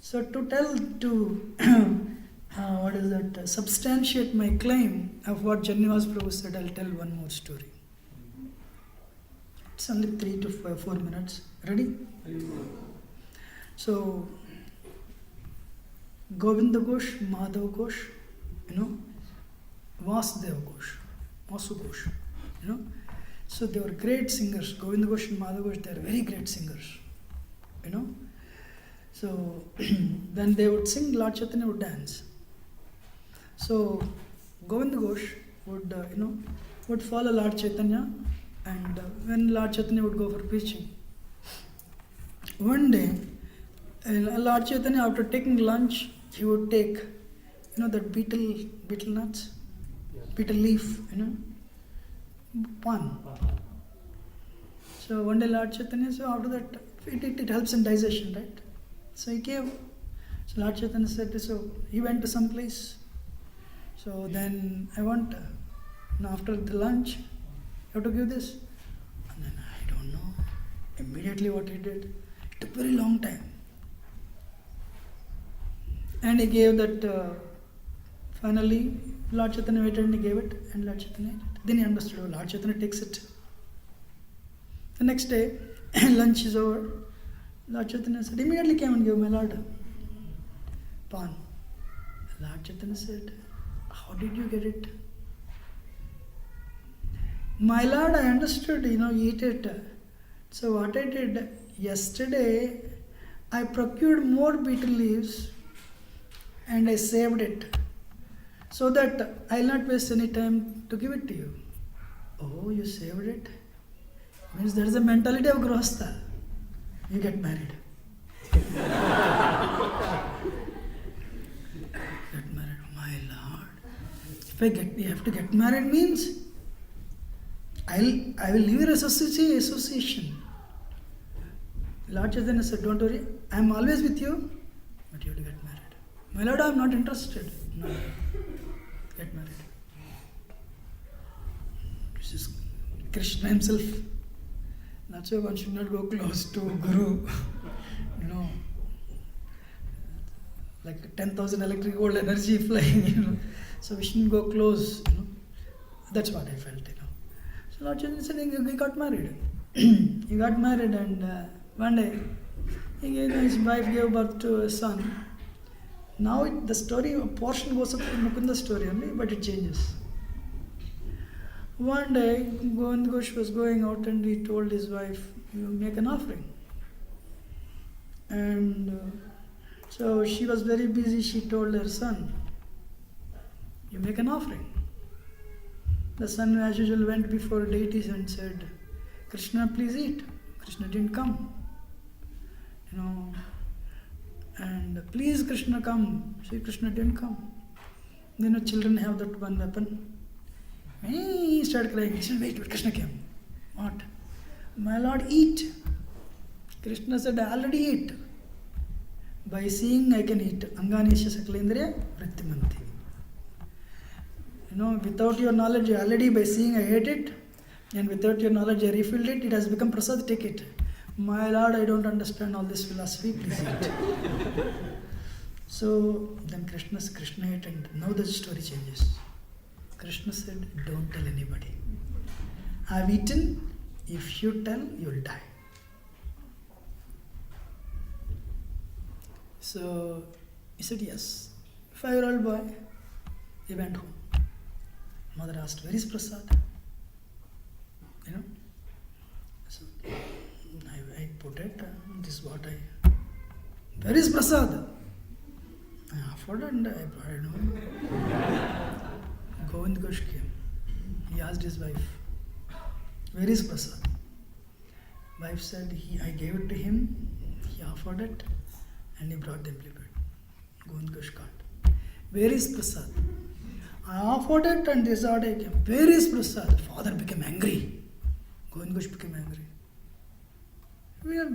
So substantiate my claim of what Janivas Prabhu said, I'll tell one more story. It's only 3 to 4 minutes. Ready? So, Govinda Ghosh, Madhav Ghosh, Vasudev Ghosh, Vasu Ghosh, So they were great singers. Govinda Ghosh and Madhav Ghosh, they are very great singers, So then they would sing, Lord Chaitanya would dance. So Govinda Ghosh would follow Lord Chaitanya, and when Lord Chaitanya would go for preaching, one day, Lord Chaitanya, after taking lunch, he would take, that betel nuts, betel leaf, pan. So one day Lord Chaitanya, so after that, it helps in digestion, right? So he gave. So Lord Chaitanya said, so he went to some place. So then I want, after the lunch, you have to give this. And then I don't know. Immediately what he did, it took a very long time. And he gave that, finally, Lord Chaitanya waited and he gave it, and Lord Chaitanya ate it. Then he understood, oh, Lord Chaitanya takes it. The next day, lunch is over. Lord Chaitanya said, immediately came and gave my Lord pan. Lord Chaitanya said, how did you get it? My Lord, I understood, eat it. So what I did, yesterday, I procured more betel leaves and I saved it, so that I'll not waste any time to give it to you. Oh, you saved it? Means there is a mentality of Grihastha. You get married. Get married, my Lord. If you have to get married means, I will leave your association. Lord Chaitanya said, don't worry, I am always with you, but you have to get married. My Lord, I am not interested. No, get married. This is Krishna himself. That's why one should not go close to Guru. Like 10,000 electric volt energy flying, So we shouldn't go close, That's what I felt, So Lord Chaitanya said, he got married. He got married, and one day, his wife gave birth to a son. Now the story, a portion goes up to Mukunda's story only, but it changes. One day, Govinda Ghosh was going out and he told his wife, you make an offering. And so she was very busy, she told her son, you make an offering. The son as usual went before deities and said, Krishna, please eat. Krishna didn't come. And please Krishna come. See, Krishna didn't come. Then children have that one weapon. He started crying. He said, wait, Krishna came. What? My Lord, eat. Krishna said, I already eat. By seeing, I can eat. Anganisha saklendriya vrittimanti. Without your knowledge, already by seeing, I ate it. And without your knowledge, I refilled it. It has become prasad, take it. My Lord, I don't understand all this philosophy, please eat. So then Krishna ate, and now the story changes. Krishna said, don't tell anybody. I've eaten, if you tell, you'll die. So he said, yes. 5-year-old boy, he went home. Mother asked, where is prasad? So I put it, this is what where is prasad? I offered and I brought it home. Govinda Ghosh came. He asked his wife, where is prasad? Wife said, I gave it to him, he offered it, and he brought the implement. Govinda Ghosh got. Where is prasad? I offered it and this order came. Where is prasad? Father became angry. Govinda Ghosh became angry.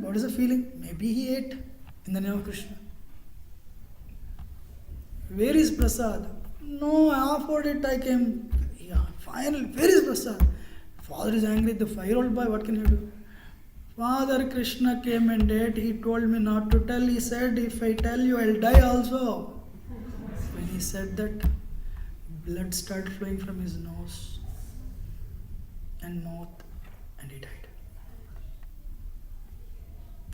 What is the feeling? Maybe he ate in the name of Krishna. Where is prasad? No, I offered it, I came. Yeah, finally, where is prasad? Father is angry, the 5-year-old boy, what can you do? Father Krishna came and did. He told me not to tell. He said, if I tell you, I'll die also. When he said that, blood started flowing from his nose and mouth, and he died.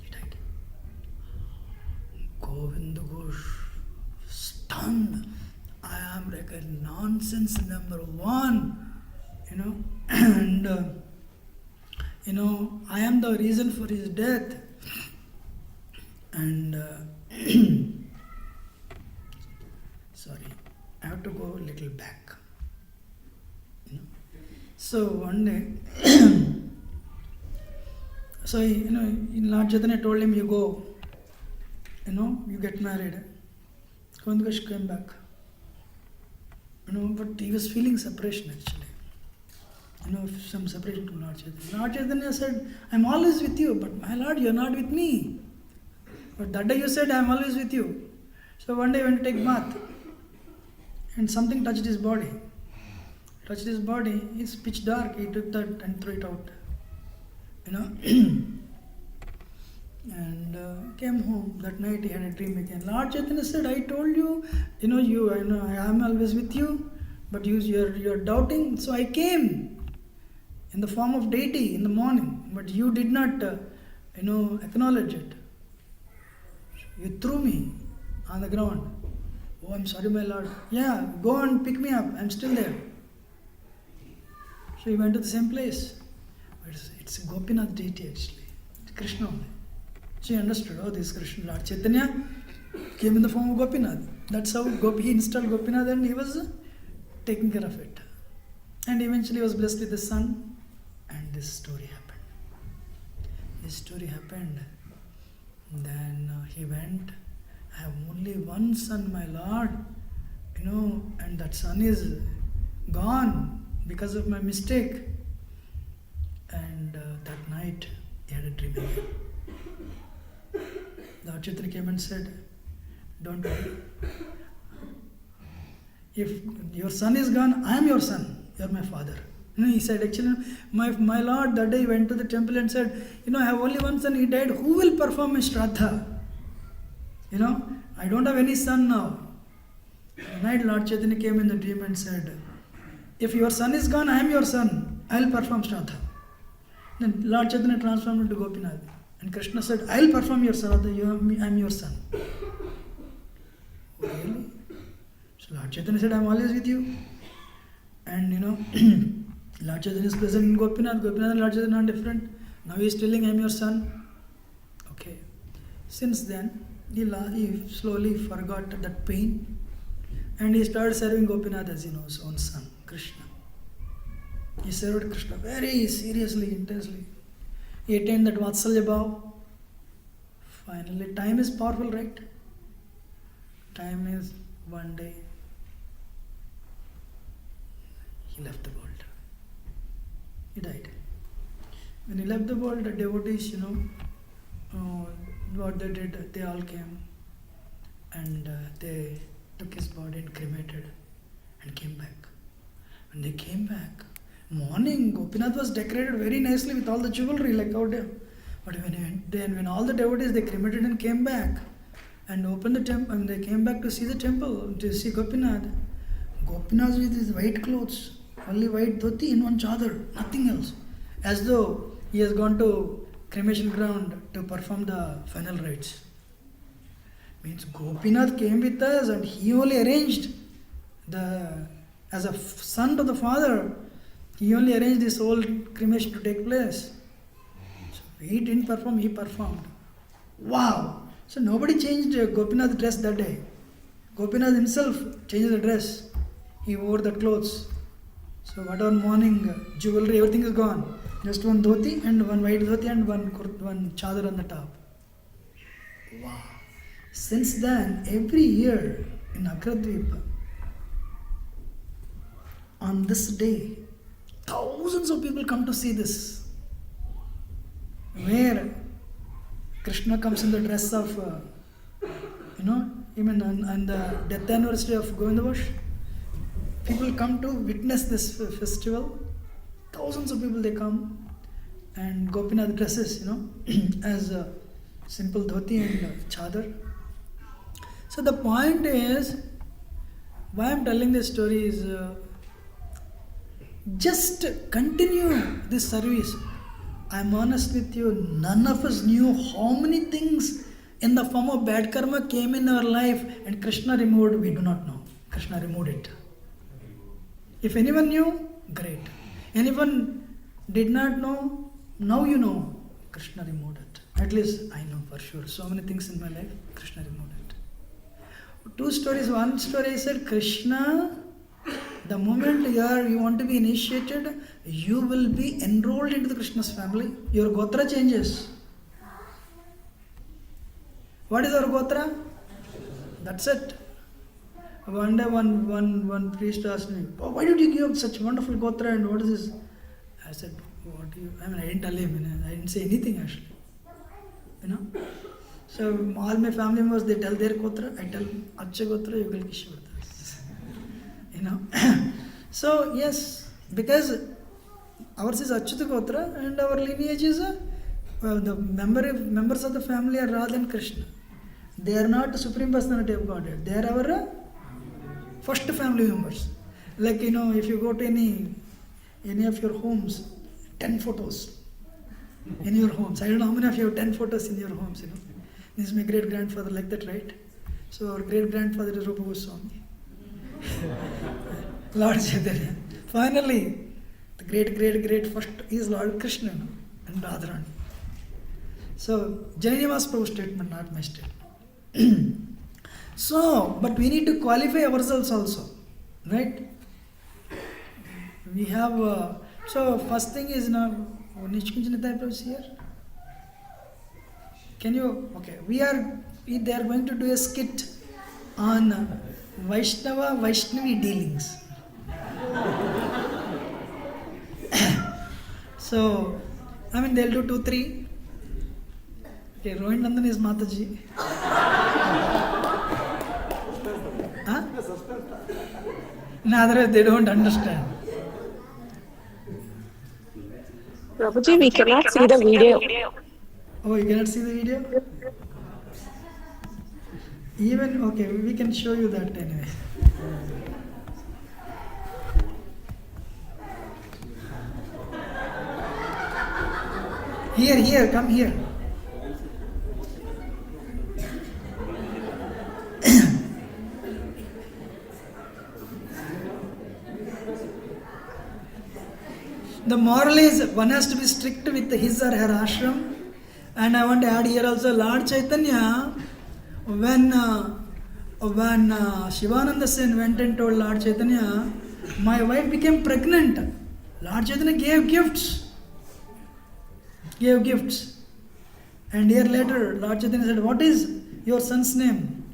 He died. Govinda Ghosh, stunned. I am like a nonsense number one, and I am the reason for his death. And sorry, I have to go a little back. So one day, so Lord Chaitanya told him, you go, you get married. Govinda Ghosh came back. But he was feeling separation actually. Some separation from Lord Chaitanya. Lord Chaitanya said, I'm always with you, but my Lord, you're not with me. But that day you said, I'm always with you. So one day he went to take bath, and something touched his body. It's pitch dark. He took that and threw it out. And came home. That night he had a dream again. Lord Chaitanya said, I told you, I am always with you, but you're doubting. So I came in the form of deity in the morning, but you did not, acknowledge it. You threw me on the ground. Oh, I'm sorry, my Lord. Yeah, go and pick me up. I'm still there. So he went to the same place. But it's Gopinath deity actually. It's Krishna only. So he understood, this is Krishna. Lord Chaitanya came in the form of Gopinath. That's how he installed Gopinath, and he was taking care of it. And eventually was blessed with a son, and this story happened. Then he went, I have only one son, my Lord, and that son is gone because of my mistake. And that night he had a dream again. Lord Chaitanya came and said, don't worry. If your son is gone, I am your son. You are my father. He said, actually, my Lord, that day he went to the temple and said, I have only one son, he died. Who will perform my Shraddha? I don't have any son now. The night Lord Chaitanya came in the dream and said, if your son is gone, I am your son. I will perform Shraddha. Then Lord Chaitanya transformed into Gopinath. And Krishna said, I will perform your Shraddha, I am your son. Really? So Lord Chaitanya said, I am always with you. And Lord Chaitanya is present in Gopinath. Gopinath and Lord Chaitanya are not different. Now he is telling, I am your son. Okay. Since then, he slowly forgot that pain. And he started serving Gopinath as his own son, Krishna. He served Krishna very seriously, intensely. He attained that Vatsalya Bhav. Finally, time is powerful, right? Time is one day. He left the world. He died. When he left the world, the devotees, what they did, they all came and they took his body and cremated and came back. When they came back, morning, Gopinath was decorated very nicely with all the jewelry like out there. But when all the devotees, they cremated and came back and opened the temple, and they came back to see the temple, to see Gopinath. Gopinath with his white clothes, only white dhoti in one chadar, nothing else. As though he has gone to cremation ground to perform the final rites. Means Gopinath came with us and he only arranged as a son to the father, he only arranged this whole cremation to take place. So he didn't perform, he performed. Wow! So nobody changed Gopinath's dress that day. Gopinath himself changed the dress. He wore the clothes. So whatever morning jewelry, everything is gone. Just one dhoti and one white dhoti and one chadar on the top. Wow! Since then, every year in Agradvipa, on this day, thousands of people come to see this. Where Krishna comes in the dress of, even on the death anniversary of Govinda Ghosh, people come to witness this festival. Thousands of people, they come and Gopinath dresses, as a simple dhoti and chadar. So the point is, why I'm telling this story is, just continue this service. I'm honest with you, none of us knew how many things in the form of bad karma came in our life and Krishna removed. We do not know. Krishna removed it. If anyone knew, great. Anyone did not know, now you know. Krishna removed it. At least I know for sure. So many things in my life, Krishna removed it. Two stories. One story I said, Krishna, the moment you want to be initiated, you will be enrolled into the Krishna's family. Your gotra changes. What is our gotra? That's it. One day one priest asked me, oh, why did you give up such wonderful gotra and what is this? I said, I didn't tell him, I didn't say anything actually. So all my family members, they tell their gotra, I tell Acha gotra, Yugal Kishore. So yes, because ours is Achyuta gotra and our lineage is the members of the family are Radha and Krishna. They are not the Supreme Personality of Godhead. They are our first family members. Like, if you go to any of your homes, 10 photos in your homes. I don't know how many of you have 10 photos in your homes, This is my great-grandfather, like that, right? So our great-grandfather is Rupa Goswami. Lord Chaitanya. Finally, the great first is Lord Krishna and Radharani. So, Jainivas Prabhu's statement, not my statement. So, but we need to qualify ourselves also, right? We have, so first thing is now, Nishkinjanitha Prabhu is here. Can you, okay, they are going to do a skit on Vaishnavi dealings. So, they'll do 2, 3. Okay, Rohin Nandan is Mataji. Huh? No, otherwise they don't understand. Prabhuji, we cannot see the video. Oh, you cannot see the video? Even, okay, we can show you that anyway. Here, come here. The moral is one has to be strict with his or her ashram. And I want to add here also, Lord Chaitanya, when Shivananda Sen went and told Lord Chaitanya, my wife became pregnant. Lord Chaitanya gave gifts. And a year later, Lord Chaitanya said, what is your son's name?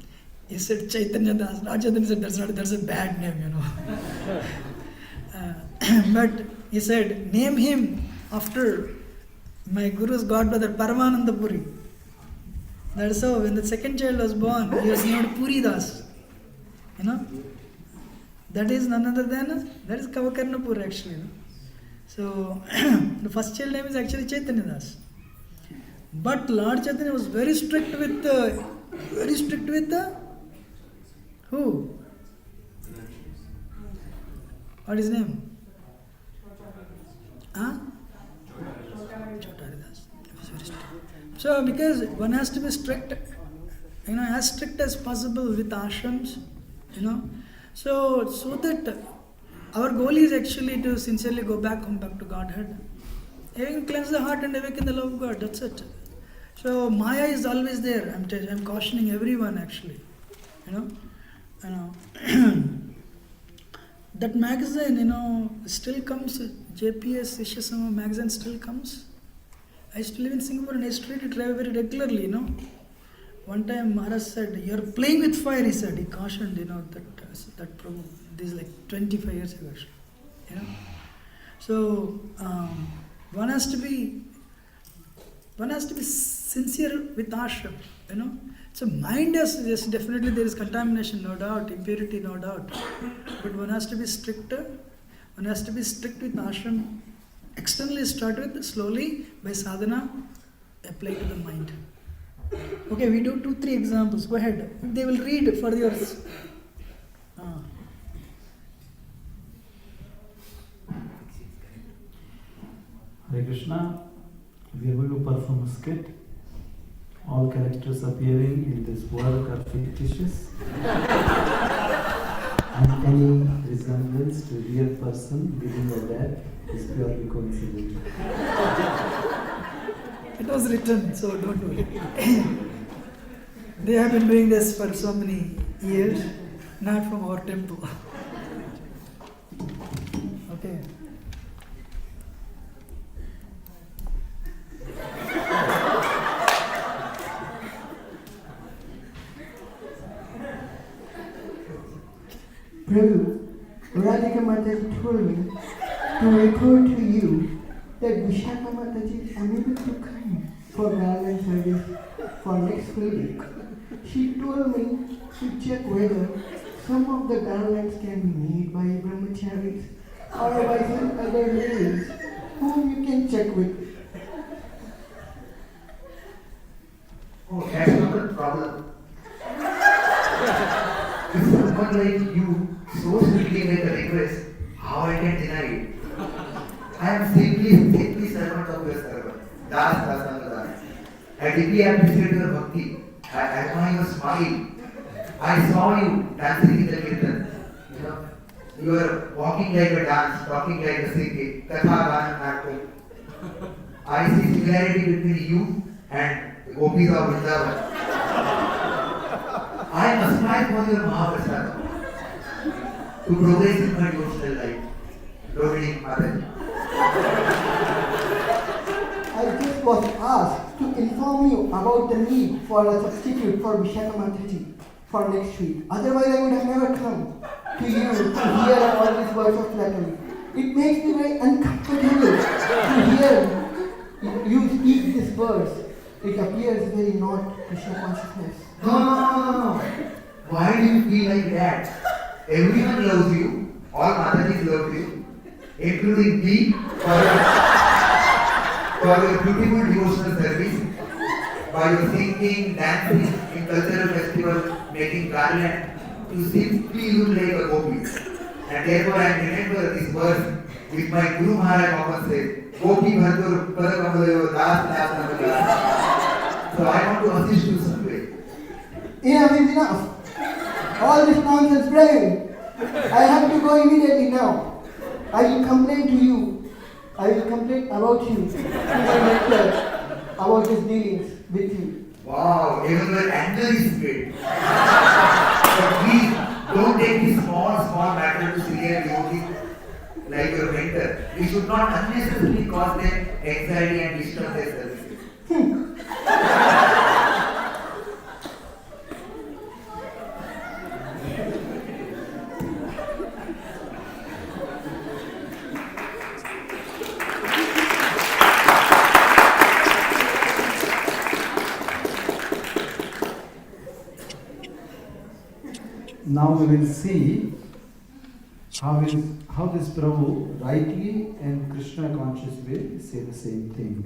He said, Chaitanya Das. Lord Chaitanya said, that's a bad name, But he said, name him after my Guru's godbrother, Paramananda Puri. That is how, when the second child was born, he was named Puri Das. That is none other than, that is Kavakarnapur actually. So, the first child name is actually Chaitanya Das. But Lord Chaitanya was very strict with who? What is his name? So, because one has to be strict, as strict as possible with ashrams, so that our goal is actually to sincerely go back to Godhead. Having cleanse the heart and awaken the love of God, that's it. So, Maya is always there. I'm cautioning everyone actually, That magazine, still comes, JPS Ishyasama magazine still comes. I used to live in Singapore and I used to read it very regularly, One time Maharaj said, you're playing with fire, he said. He cautioned, that Prabhu, this is like 25 years ago actually, So, one has to be sincere with ashram, So mind is, yes, definitely there is contamination, no doubt, impurity, no doubt. But one has to be strict with ashram externally start with, slowly by sadhana, apply to the mind. Okay, we do 2-3 examples. Go ahead. They will read for yours. Hare Krishna, we are going to perform a skit. All characters appearing in this work are fictitious. And any resemblance to real person, living or dead, is purely coincidental. It was written, so don't worry. They have been doing this for so many years, not from our temple. Okay. Prabhu, Radhika Mataji told me to report to you that Vaishanava Mataji is unable to come for garland service for next week. She told me to check whether some of the garlands can be made by brahmacharis or by some other ladies whom you can check with. Oh, that's not the problem. If someone like you so sweetly make a request, how I can deny it? I am simply servant of your servant. Das Das. I deeply appreciate your bhakti. I admire your smile. I saw you dancing in the kirtan. You are walking like a dance, talking like a singing. Katha Gana Natak. I see similarity between you and the gopis of Vrindavan. I aspire for your Mahaprasad to progress in my devotional life. Glory Mataji. I just was asked to inform you about the need for a substitute for Vaishanava Mataji for next week. Otherwise, I would have never come to you to hear all these words of flattery. It makes me very uncomfortable to hear you speak these words. It appears very not Krishna consciousness. No. Why do you feel like that? Everyone loves you. All Matajis love you. Including me for your beautiful devotional service. By your singing, dancing in cultural festival, making garland. You simply look like a gopi. And therefore I remember this verse which my Guru Maharaj often says, Gopi Bhatur Padakamayo Das Namaka. So I want to assist you some way. Enough is enough. All this nonsense, Brian. I have to go immediately now. I will complain to you. I will complain about you to my mentor about his dealings with you. Wow, even your anger is great. But please don't take this small matter to serious devotees like your mentor. You should not unnecessarily cause them anxiety and disturb their services. Now we will see how this Prabhu rightly and Krishna conscious way say the same thing.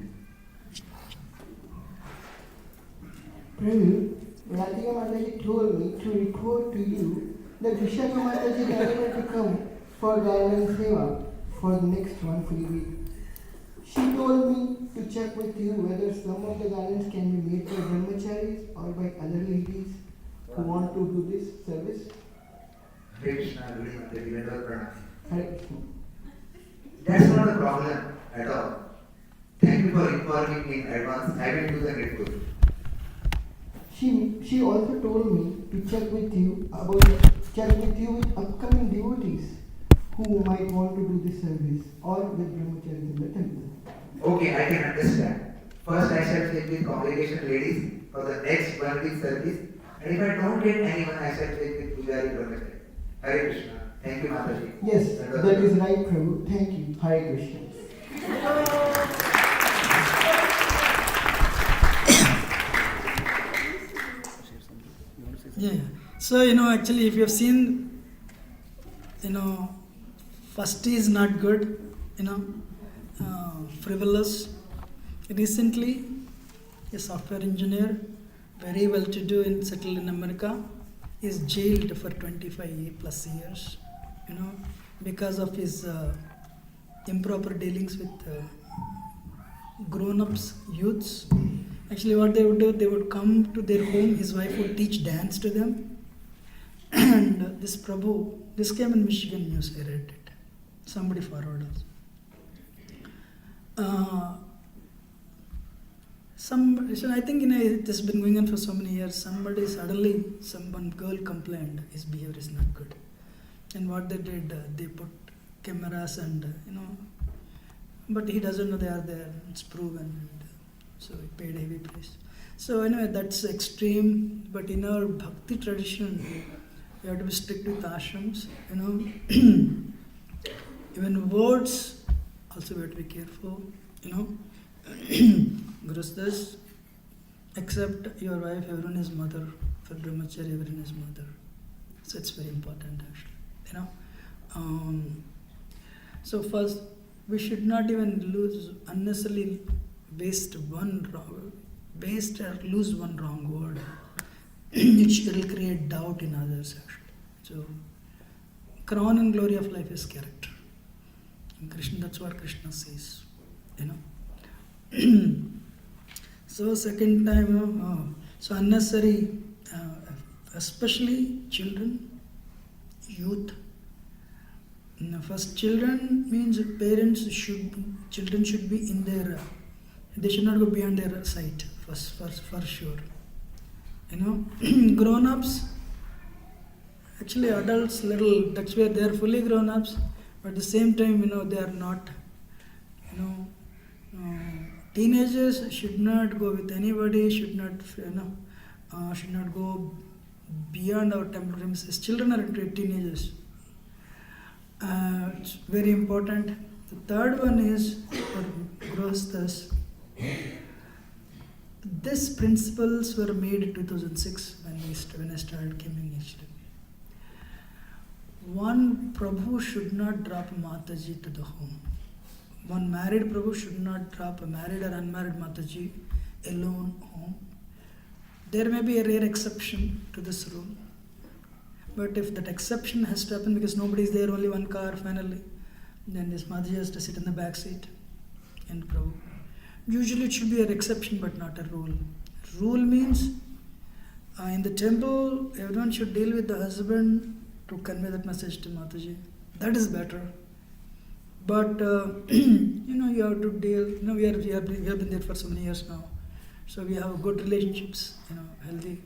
Prabhu, Radhika Mataji told me to report to you that Vaishanava Mataji is unable to come for garland seva for the next one full week. She told me to check with you whether some of the garlands can be made by brahmacharis or by other ladies who want to do this service. Hare Krishna, Guru Mataji, Pranam. Hare Krishna. That's not a problem at all. Thank you for informing me in advance. I will do the needful. She also told me to check with you with upcoming devotees who might want to do this service or with brahmacharis in the temple. Okay, I can understand. First, I shall check with congregation ladies for the next 1 week service. And if I don't get anyone, I shall check with Pujari Brahmachari. Hare Krishna. Thank you, Mataji. Yes, that is right, Prabhu. Thank you. Hare Krishna. Yeah. So, actually, if you have seen, first is not good, frivolous. Recently, a software engineer, very well to do and settled in America, is jailed for 25 plus years, because of his improper dealings with grown-ups, youths. Actually, what they would do, they would come to their home, his wife would teach dance to them. And this Prabhu, this came in Michigan News, I read it. Somebody forwarded us. So I think it has been going on for so many years. One girl complained his behavior is not good. And what they did, they put cameras and, but he doesn't know they are there. It's proven. And so he paid a heavy price. So anyway, that's extreme. But in our bhakti tradition, you have to be strict with ashrams. Even words, also we have to be careful. Grusthas, accept your wife, everyone is mother. For brahmachari, everyone is mother. So it's very important actually. So first, we should not even unnecessarily lose one wrong word. It will create doubt in others actually. So, crown and glory of life is character. In Krishna, that's what Krishna says. So second time, so unnecessary, especially children, youth. First, children means children should be in their, they should not go beyond their sight, for sure. Grown-ups, actually adults, that's where they are fully grown-ups, but at the same time, they are not, teenagers should not go with anybody, should not go beyond our temple premises. Children are teenagers. It's very important. The third one is for Grosthas. These principles were made in 2006 when I started coming actually. One Prabhu should not drop Mataji to the home. One married Prabhu should not drop a married or unmarried Mataji alone home. There may be a rare exception to this rule. But if that exception has to happen because nobody is there, only one car finally, then this Mataji has to sit in the back seat and Prabhu. Usually it should be an exception but not a rule. Rule means in the temple, everyone should deal with the husband to convey that message to Mataji. That is better. But you have to deal. We have been there for so many years now, so we have good relationships. Healthy.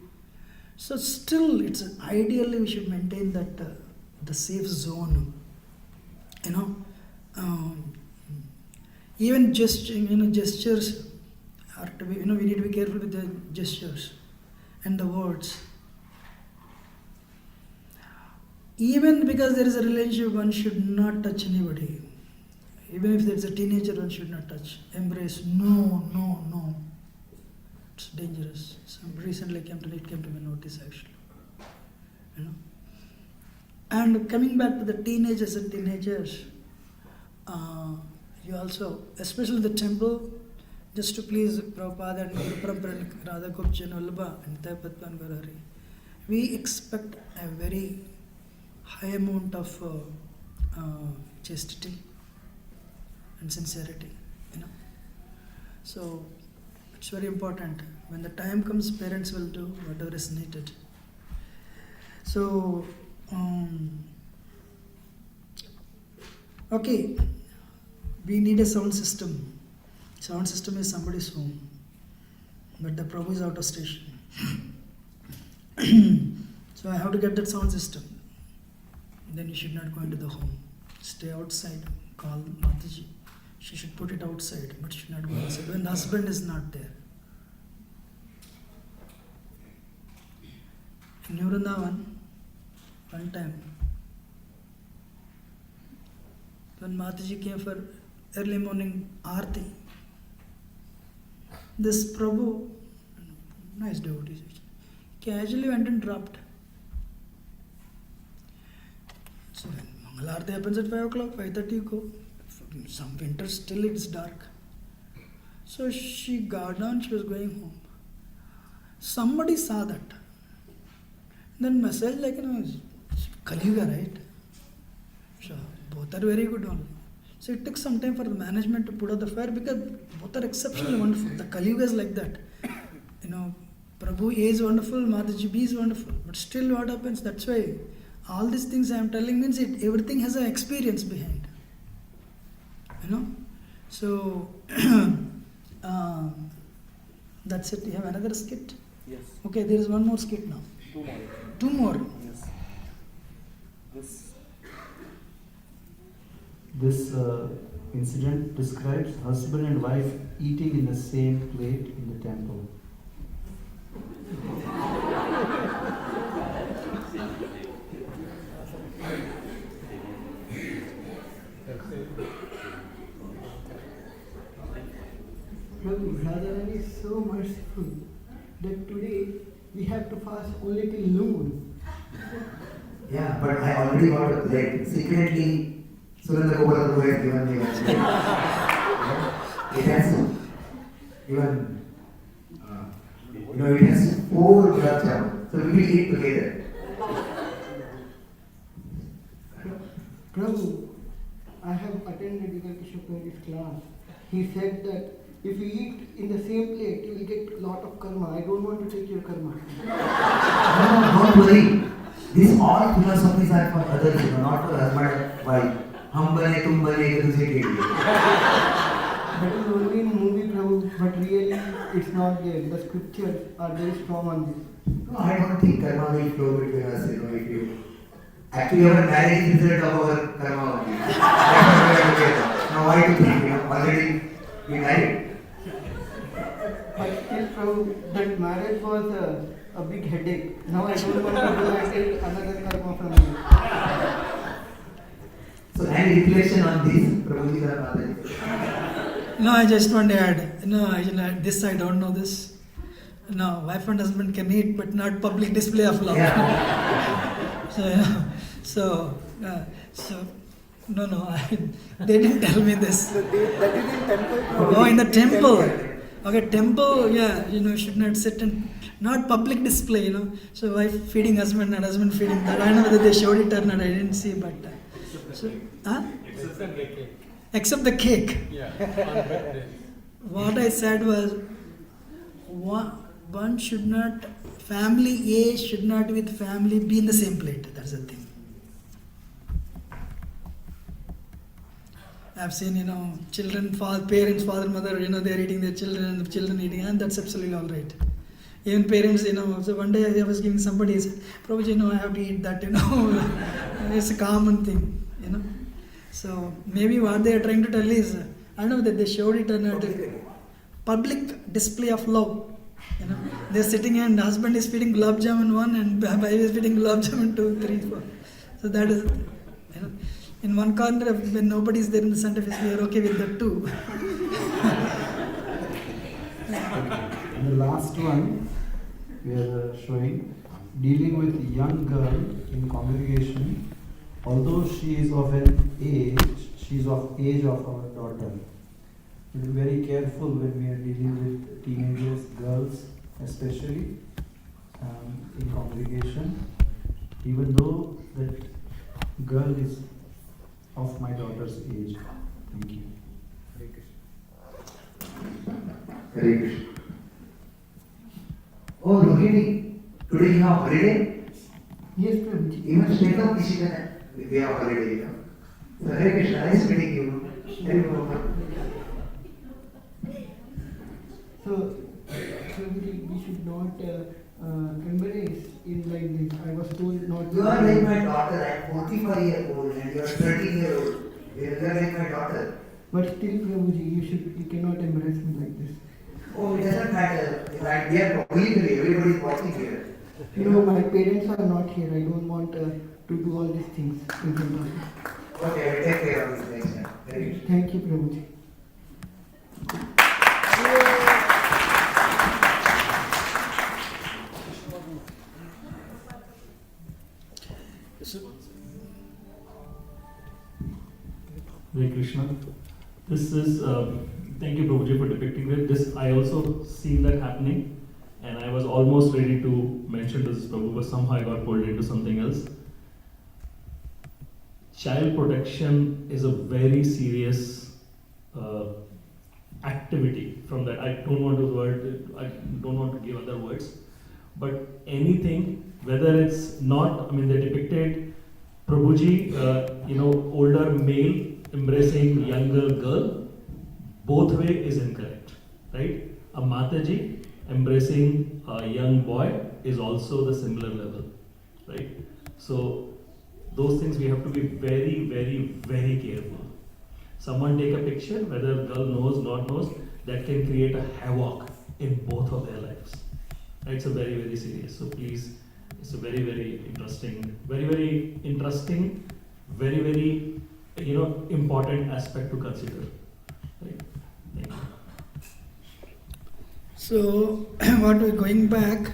So still, it's ideally we should maintain that the safe zone. Even gestures are to be. We need to be careful with the gestures and the words. Even because there is a relationship, one should not touch anybody. Even if there is a teenager, one should not touch. Embrace. No. It's dangerous. Recently it came to my notice actually. And coming back to the teenagers, you also, especially the temple, just to please Prabhupada and Guru Parampara and Radha Gopji and Vallabha and Taipatpa and Gaurari, we expect a very high amount of chastity and sincerity, So it's very important. When the time comes, parents will do whatever is needed. So, okay, we need a sound system. Sound system is somebody's home, but the Prabhu is out of station. So I have to get that sound system. Then you should not go into the home. Stay outside. Call Mataji. She should put it outside, but she should not go outside when the husband is not there. In New Vrindavan, one time, when Mataji came for early morning Aarti, this Prabhu, nice devotee, casually went and dropped. So when Mangal Aarti happens at 5 o'clock, 5:30 you go. some winters still it's dark. So she got down, she was going home. Somebody saw that. Then message like, it's Kali Yuga, right? So both are very good only. So it took some time for the management to put out the fire because both are exceptionally wonderful. The Kali Yuga is like that. Prabhu A is wonderful, Mataji B is wonderful. But still what happens, that's why all these things I am telling means everything has an experience behind. So that's it. You have another skit? Yes. Okay, there is one more skit now. Two more. Yes. This incident describes husband and wife eating in the same plate in the temple. Prabhu, Radharani is so merciful that today we have to fast only till noon. Yeah, but I already got a plate. Secretly, Surendra Gopal Prabhu has given me one plate. It has even, it has 4 gulab jamun. So we will eat together. Prabhu, I have attended Yugal Kishore's class. He said that if you eat in the same plate, you will get a lot of karma. I don't want to take your karma. No, don't worry. These all philosophies are for others, not for husband, wife. हम बने तुम बने एक दूसरे के लिए. That is only in movie, Prabhu, but really it's not there. The scriptures are very strong on this. No, I don't think karma will flow between us, if you. Actually, our marriage is the result of our karma only. That's what we are together. Now, why do you think, already we married? But still, Prabhu, that marriage was a big headache. Now I don't want to do another karma from you. So, any reflection on this, Prabhuji or Mataji? No, I just want to add, this I don't know this. No, wife and husband can eat, but not public display of love. Yeah. So, no, they didn't tell me this. That is in temple. Oh, in the temple. Okay, temple, should not sit in, not public display, So wife feeding husband and husband feeding that. I don't know whether they showed it or not, I didn't see, but. Except the cake. Yeah, on birthday. What I said was, one should not, family A should not with family B in the same plate. That's the thing. I've seen, children, parents, father, mother, they're eating their children and the children eating, and that's absolutely all right. Even parents, so one day I was giving somebody, said, Prabhuji, I have to eat that, It's a common thing, So maybe what they are trying to tell is, I don't know that they showed it or not. Public display of love. They're sitting and husband is feeding gulab jamun 1 and wife is feeding gulab jamun 2, 3, 4. So that is, in one corner when nobody is there in the center, we are okay with that too. And the last one we are showing, dealing with young girl in congregation. Although she is of age of our daughter. We be very careful when we are dealing with teenagers, girls especially, in congregation. Even though that girl is of my daughter's age. Thank you. Hare Krishna. Oh, Rohini, today you have holiday? Yes, Prabhuji. Even Shweta Kishika, we have holiday, So Hare Krishna, nice meeting you. Tell me about. So, Prabhuji, we should not embrace in like this. I was told not to. You are like my daughter. I am 45 years old and you are 13 years old. You are like my daughter. But still, Prabhuji, you cannot embrace me like this. Oh, it doesn't matter. We are legally, everybody is watching here. My parents are not here. I don't want to do all these things in front of you. Okay, I will take care of this next time. Very good. Thank you, Prabhuji. Hare Krishna. This is, thank you Prabhuji for depicting it. This, I also seen that happening, and I was almost ready to mention this Prabhu, but somehow I got pulled into something else. Child protection is a very serious activity. From that, I don't want to give other words, but anything, whether it's not, I mean, they depicted Prabhuji, older male embracing younger girl, both way is incorrect, right? A Mataji embracing a young boy is also the similar level, right? So those things we have to be very, very, very careful. Someone take a picture, whether girl knows, not knows, that can create a havoc in both of their lives. Right? It's a very, very serious. So please, it's a very, very interesting, very, very interesting, very, very, important aspect to consider. Right? Thank you. So, what we're going back,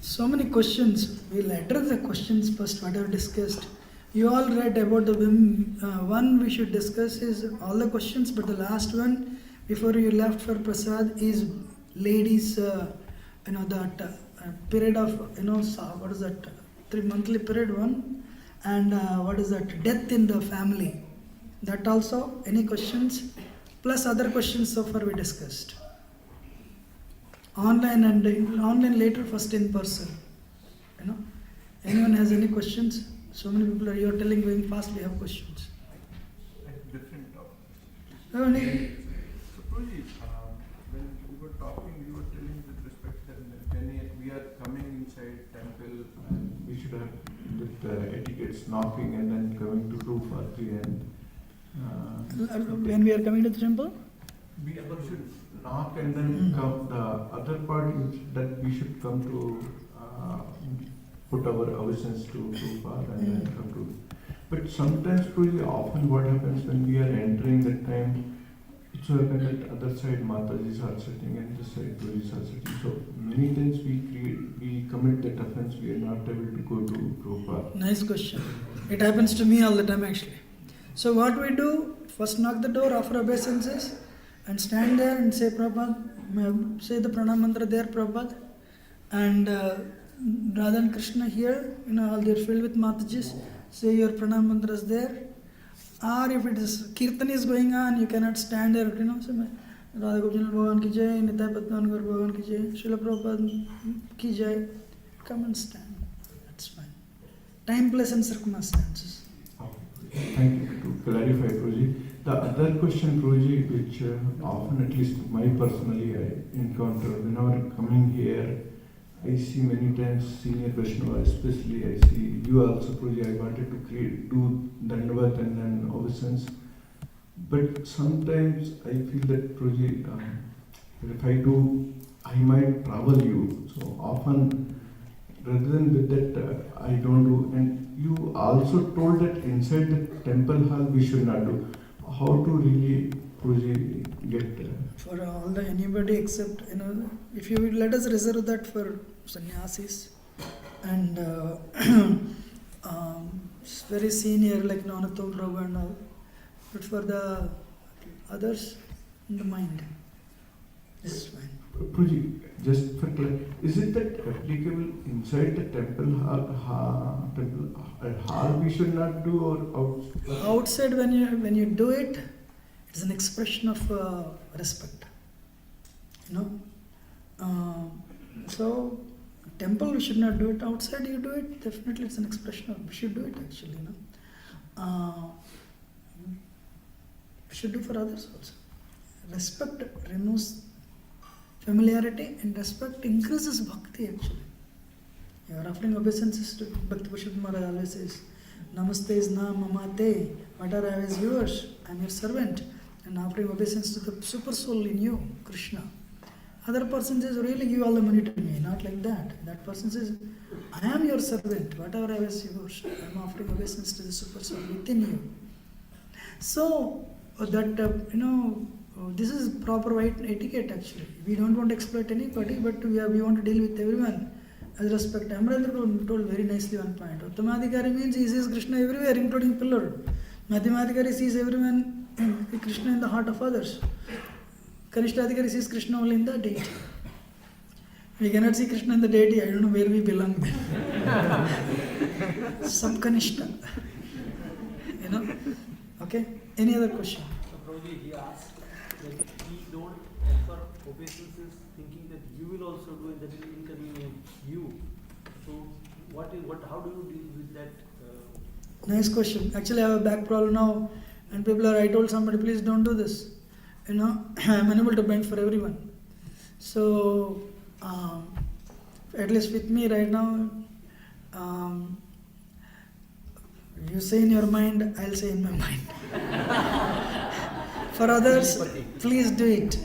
so many questions. We'll address the questions first, whatever discussed. You all read about the women. One we should discuss is all the questions, but the last one, before you left for Prasad, is ladies, that period of, what is that, 3 monthly period one, and what is that, death in the family. That also, any questions, plus other questions so far we discussed. Online and online later, first in person. Anyone has any questions? So many people you are telling going fast, we have questions. Different topic. Oh, no. So Prabhuji, when we were talking, we were telling with respect that when we are coming inside temple, and we should have with etiquettes, knocking and then coming to do Fatri and When we are coming to the temple? we should knock and then come. The other part is that we should come to put our obeisance to Father and then come to. But sometimes, really often, what happens when we are entering that time, it so happens that other side Matajis are sitting and this side Gurus are sitting. So many times we commit that offense, we are not able to go to Prabhupada. Nice question. It happens to me all the time actually. So what we do, first knock the door, offer obeisances, and stand there and say Prabhupada, say the pranam mantra there, Prabhupada, and Radha and Krishna here, all they're filled with Matajis, say your pranam mantras there. Or if it is kirtan is going on, you cannot stand there, say Radha Gopinal Bhagan ki jai, Nitai Patman Gaur Bhagan ki jai, Srila Prabhupada ki jai. Come and stand. That's fine. Time, place and circumstances. Thank you. To clarify, Prabhuji, the other question, Prabhuji, which often, at least my personally, I encounter whenever coming here, I see many times senior Vaishanava, especially I see you also, Prabhuji, I wanted to do Dandavat and then obeisance. But sometimes I feel that, Prabhuji, if I do, I might trouble you. So often, rather than with that, I don't do. And you also told that inside the temple hall we should not do. How to really, Prabhuji, get For all the anybody except, if you will let us reserve that for sannyasis and very senior like Nanatom Prabhu and all, but for the others in the mind, it's fine. Prabhuji, just for clarity, is it that applicable inside the temple hall we should not do or Outside when you do it, it's an expression of respect. So temple we should not do it. Outside you do it, definitely it's an expression of we should do it actually. We should do for others also. Respect removes familiarity, and respect increases bhakti actually. You are offering obeisances to Bhakti Purushottam Maharaj always says, Namaste is na mamate, whatever I have is yours, I am your servant, and offering obeisance to the super soul in you, Krishna. Other person says, really give all the money to me, not like that. That person says, I am your servant, whatever I have is yours, I am offering obeisance to the super soul within you. So, that, this is proper right etiquette actually. We don't want to exploit anybody, but we want to deal with everyone as respect. Amrendra told very nicely one point. Uttamadhikari means he sees Krishna everywhere, including pillar. Madhyamadhikari sees everyone, Krishna in the heart of others. Kanishtadhikari sees Krishna only in the deity. We cannot see Krishna in the deity, I don't know where we belong then. Sub-Kanishta. You know? Okay? Any other question? So Prabhuji, he asked that he don't offer obeisances thinking that you will also do it, that will inconvenience you. So how do you deal with that? Nice question. Actually, I have a back problem now, and I told somebody, please don't do this. You know, I'm unable to bend for everyone. So, at least with me right now, you say in your mind, I'll say in my mind. For others, please do it.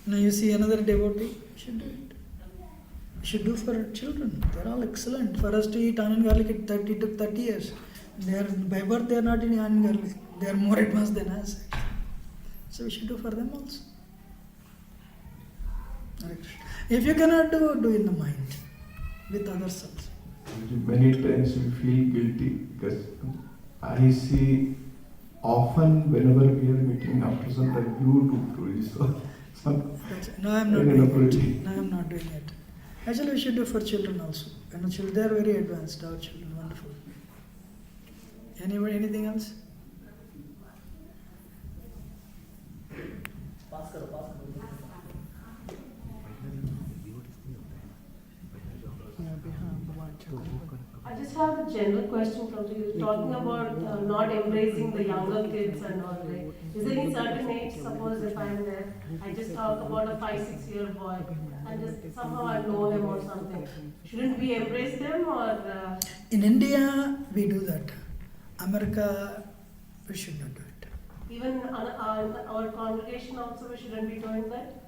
Now you see another devotee, you should do it. You should do for children. They're all excellent. For us to eat onion garlic, it took 30 years. By birth, they are not eating onion garlic. They are more advanced than us. So we should do for them also. If you cannot do in the mind, with others also. Many times we feel guilty because I see often whenever we are meeting after some time you do Prabhuji. No, I am not doing it. No, I am not doing it. Actually, we should do for children also. And children, they are very advanced. Our children, wonderful. Anybody, anything else? I just have a general question from you. You're talking about not embracing the younger kids and all, right? Is there any certain age, suppose if I'm there, I just talk about a 5-6 year boy and just somehow I know him or something. Shouldn't we embrace them or? In India, we do that. America, we should not do it. Even our congregation also, we shouldn't be doing that?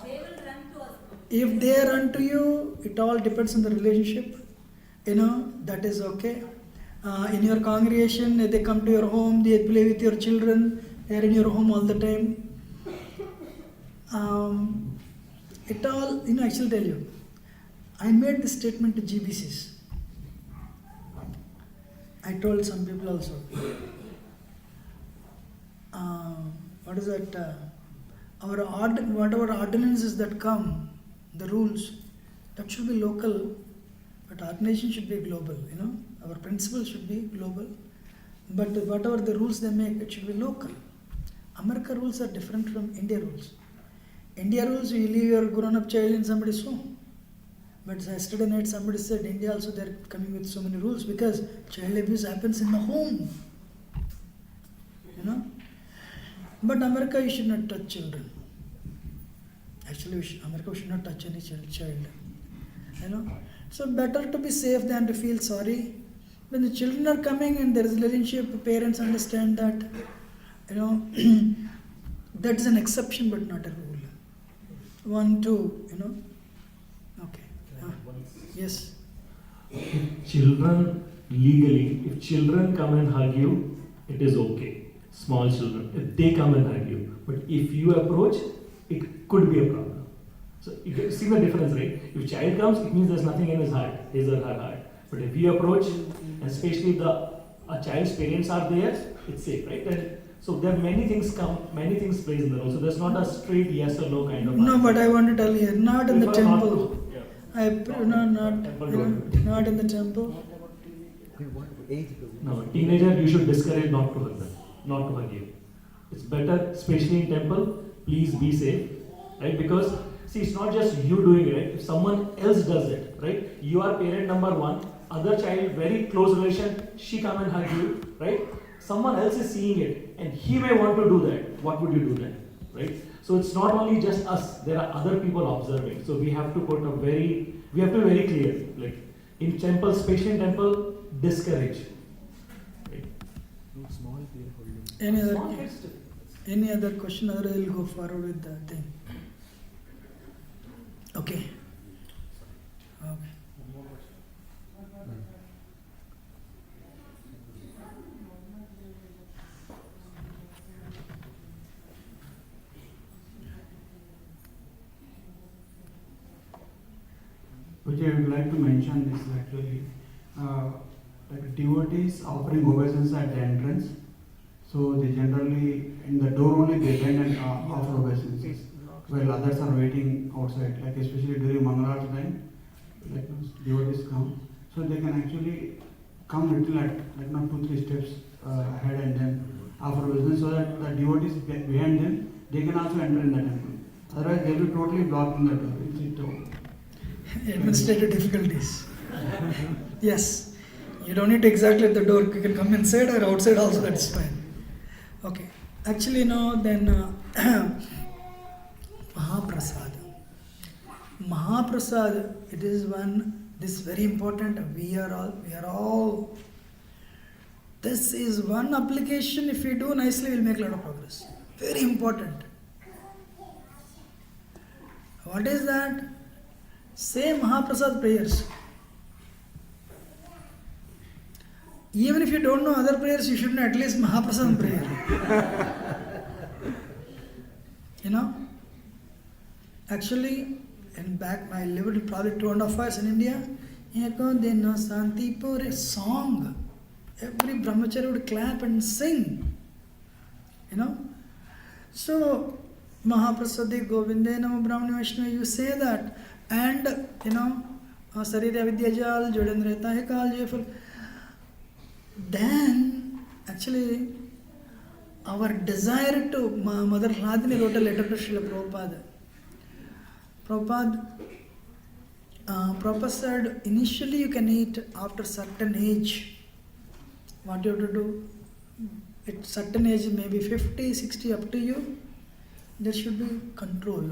They will run to us. If they run to you, it all depends on the relationship. You know, that is okay. In your congregation, they come to your home, they play with your children, they are in your home all the time. It all, actually tell you, I made this statement to GBCs. I told some people also. What is that? Whatever ordinances that come, the rules, that should be local, but organization should be global, Our principles should be global, but whatever the rules they make, it should be local. America rules are different from India rules. India rules, you leave your grown-up child in somebody's home. But yesterday night somebody said, India also they're coming with so many rules because child abuse happens in the home. But America, you should not touch children. Actually, America should not touch any child. So better to be safe than to feel sorry. When the children are coming and there is a relationship, parents understand that, that is an exception but not a rule. 1, 2, Okay. Yes. Children, legally, if children come and hug you, it is okay. Small children, if they come and hug you. But if you approach, it could be a problem. So you can see the difference, right? If child comes, it means there's nothing in his or her heart. But if you approach, and especially a child's parents are there, it's safe, right? And so there are many things plays in the role. So there's not a straight yes or no kind of No, answer. but I want to tell you, not in the temple. Not in the temple. No, teenager, you should discourage not to hug them, not to hug you. It's better, especially in temple, please be safe, right? Because, see, it's not just you doing it, right? If someone else does it, right? You are parent number 1, other child, very close relation, she come and hug you, right? Someone else is seeing it, and he may want to do that. What would you do then, right? So it's not only just us, there are other people observing. So we have to be very clear, like in temple, especially in temple, discourage. Right? Any other question? Otherwise, we'll go forward with the thing. Okay. Which I would like to mention this actually. like devotees offering obeisance at the entrance. So they generally, in the door only, they bend and offer obeisances, while others are waiting outside, like especially during Mangalarti time, like devotees come. So they can actually come little at, like not 2-3 steps ahead and then offer obeisance, so that the devotees behind them, they can also enter in the temple. Otherwise, they will be totally blocking the door. Administrative difficulties. Yes. You don't need to exactly at the door. You can come inside or outside also, that's fine. Okay. Actually, then Mahaprasad. Mahaprasad, it is this very important. We are all. This is one application. If we do nicely, we'll make a lot of progress. Very important. What is that? Say Mahaprasad prayers. Even if you don't know other prayers, you should know at least Mahaprasad prayer. Actually, I lived probably 2.5 years in India. Eko Santipur song. Every brahmachari would clap and sing. So, Mahaprasadi Govinde Namo Brahmani Vaishnava, you say that. And, Sarira Vidyajal, Jodendra Tahikal, Jayful. Then, actually, our desire to, Mother Hladini wrote a letter to Srila Prabhupada. Prabhupada said, initially you can eat after certain age. What you have to do? At certain age, maybe 50, 60, up to you. There should be control.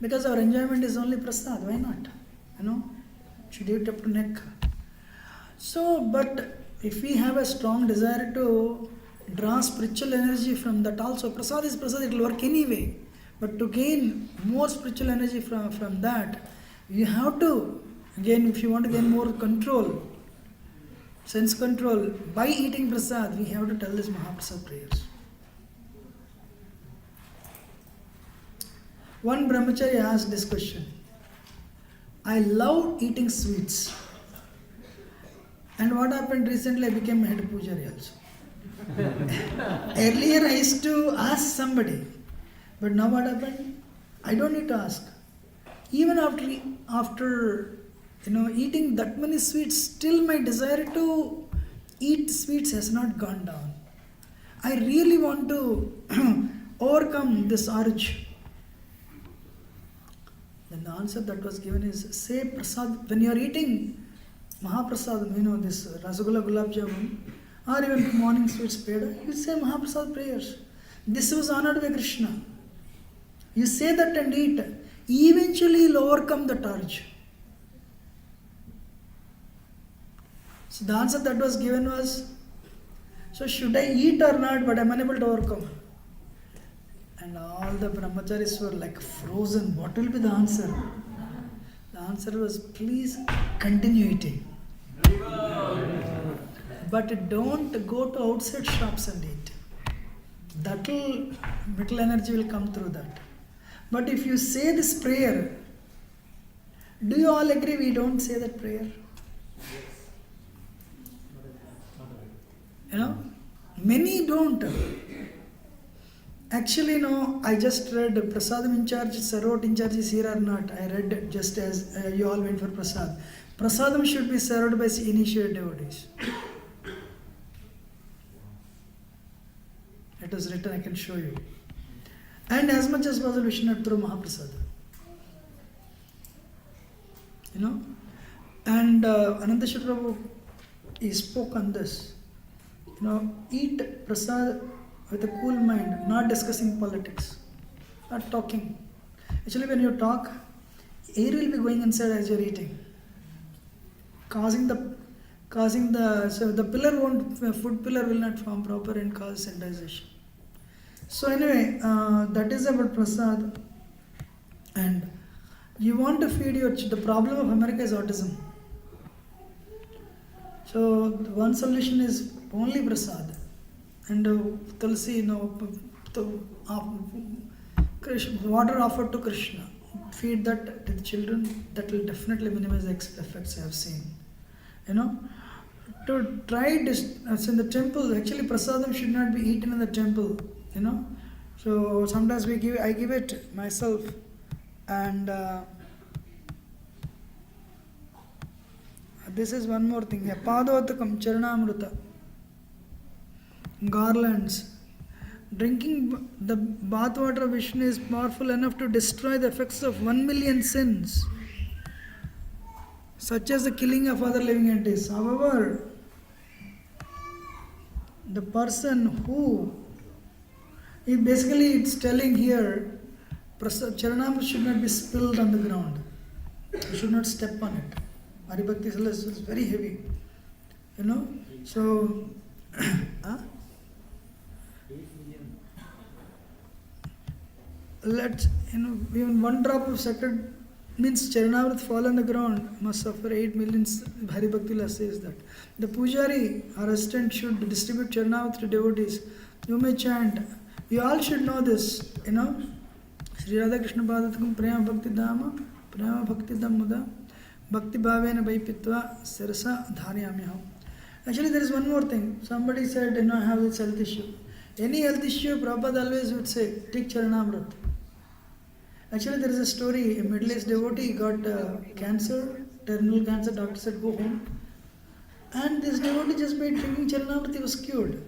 Because our enjoyment is only prasad. Why not? Should eat up to neck. So, but if we have a strong desire to draw spiritual energy from that also, prasad is prasad, it will work anyway. But to gain more spiritual energy from that, you have to, again, if you want to gain more control, sense control, by eating prasad, we have to tell this Mahaprasad prayers. One brahmachari asked this question. I love eating sweets. And what happened recently, I became head pujari also. Earlier I used to ask somebody. But now what happened? I don't need to ask. Even after eating that many sweets, still my desire to eat sweets has not gone down. I really want to overcome this urge. Then the answer that was given is, say prasad, when you are eating Mahaprasad, this Rasgulla Gulab Jamun, or even morning sweets peda, you say Mahaprasad prayers. This was honored by Krishna. You say that and eat. Eventually you'll overcome the urge. So the answer that was given was, so should I eat or not, but I'm unable to overcome. And all the brahmacharis were like frozen. What will be the answer? The answer was, please continue eating. But don't go to outside shops and eat. Vital energy will come through that. But if you say this prayer, do you all agree we don't say that prayer? Many don't. Actually, no, I just read Prasadam in charge, Sarot in charge is here or not. I read just as you all went for Prasad. Prasadam should be served by initiated devotees. It was written, I can show you. And as much as possible, we should not throw Mahaprasad. And Anantashwar Prabhu, he spoke on this. Eat prasad with a cool mind, not discussing politics, not talking. Actually, when you talk, air will be going inside as you're eating, causing the pillar food pillar will not form proper and cause sensitization. So anyway, that is about prasad. And you want to feed the problem of America is autism. So one solution is only prasad. And Tulsi, water offered to Krishna. Feed that to the children. That will definitely minimize the effects I have seen. you know, to try as in the temple. Actually, prasadam should not be eaten in the temple, you know. So sometimes I give it myself, and this is one more thing. Padotakam Charanamrita, garlands. Drinking the bath water of Vishnu is powerful enough to destroy the effects of 1,000,000 sins, such as the killing of other living entities. However, the person who, it's telling here, Charanamrita should not be spilled on the ground. You should not step on it. Haribhakti is very heavy, you know. So, even one drop of sacred means Charanamrita fall on the ground must suffer 8 million. Haribhakti says that. The pujari, our assistant, should distribute Charanamrita to devotees. You may chant. You all should know this, you know. Sri Radha Krishna Padatakam Prema Bhakti Dhamma, Prema Bhakti Dhammada, Bhakti Bhavena Vaipitva, Sirasa Dharyamyaham. Actually, there is one more thing. Somebody said, you know, I have this health issue. Any health issue, Prabhupada always would say, take Charanamrita. Actually, there is a story. A middle-aged devotee got cancer, terminal cancer. Doctor said, go home. And this devotee, just by drinking Charanamrita, was cured.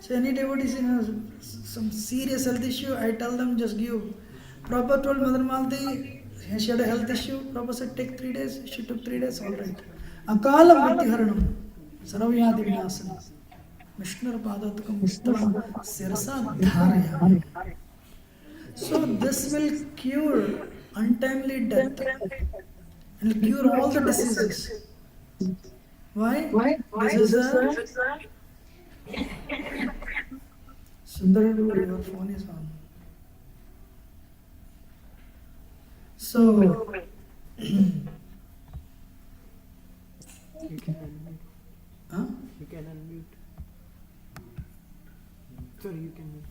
So any devotees, you know, some serious health issue, I tell them, just give. Prabhupada told Mother Malti, she had a health issue. Prabhupada said, take 3 days. She took 3 days, all right. Akalam Vrittiharanam, Saravyadi Vinasana, Mishnur Padatakam Uttama, Sirasa Dharya. So this will cure untimely death and cure all the diseases. Why? This is a Sundar, your phone is on. So You can unmute. huh? You can unmute. Sorry, you can mute.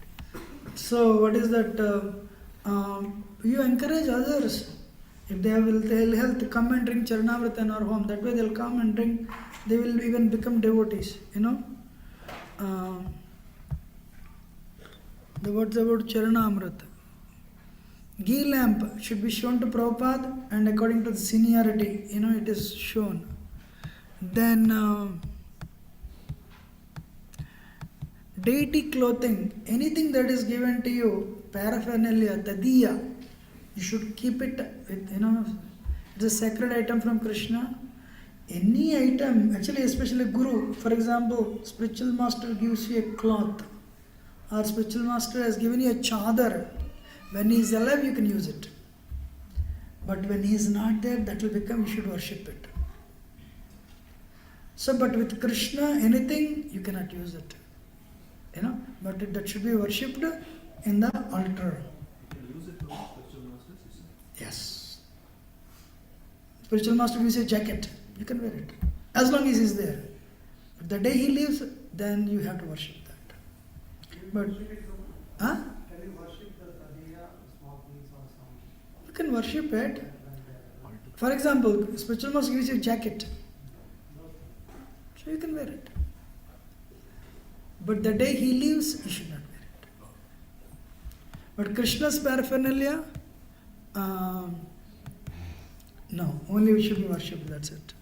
So what is that? You encourage others. If they have ill health, come and drink Charanamrita in our home. That way they'll come and drink. They will even become devotees. You know. The words about Charanamrita. Ghee lamp should be shown to Prabhupada, and according to the seniority, you know, it is shown. Then deity clothing, anything that is given to you, paraphernalia, tadiya, you should keep it with, you know, it's a sacred item from Krishna. Any item, actually especially Guru, for example, spiritual master gives you a cloth, or spiritual master has given you a chadar. When he is alive, you can use it. But when he is not there, that will become, you should worship it. So, but with Krishna, anything, you cannot use it. You know, but that should be worshipped in the altar. You can use it to spiritual masters. Yes. Spiritual master gives you a jacket, you can wear it. As long as he is there. But the day he leaves, then you have to worship that. But, huh? Can you worship the Tadiya, small things or something? You can worship it. For example, spiritual master gives you a jacket. So you can wear it. But the day he leaves, you should not wear it. But Krishna's paraphernalia, no, only we should be worshipped, that's it.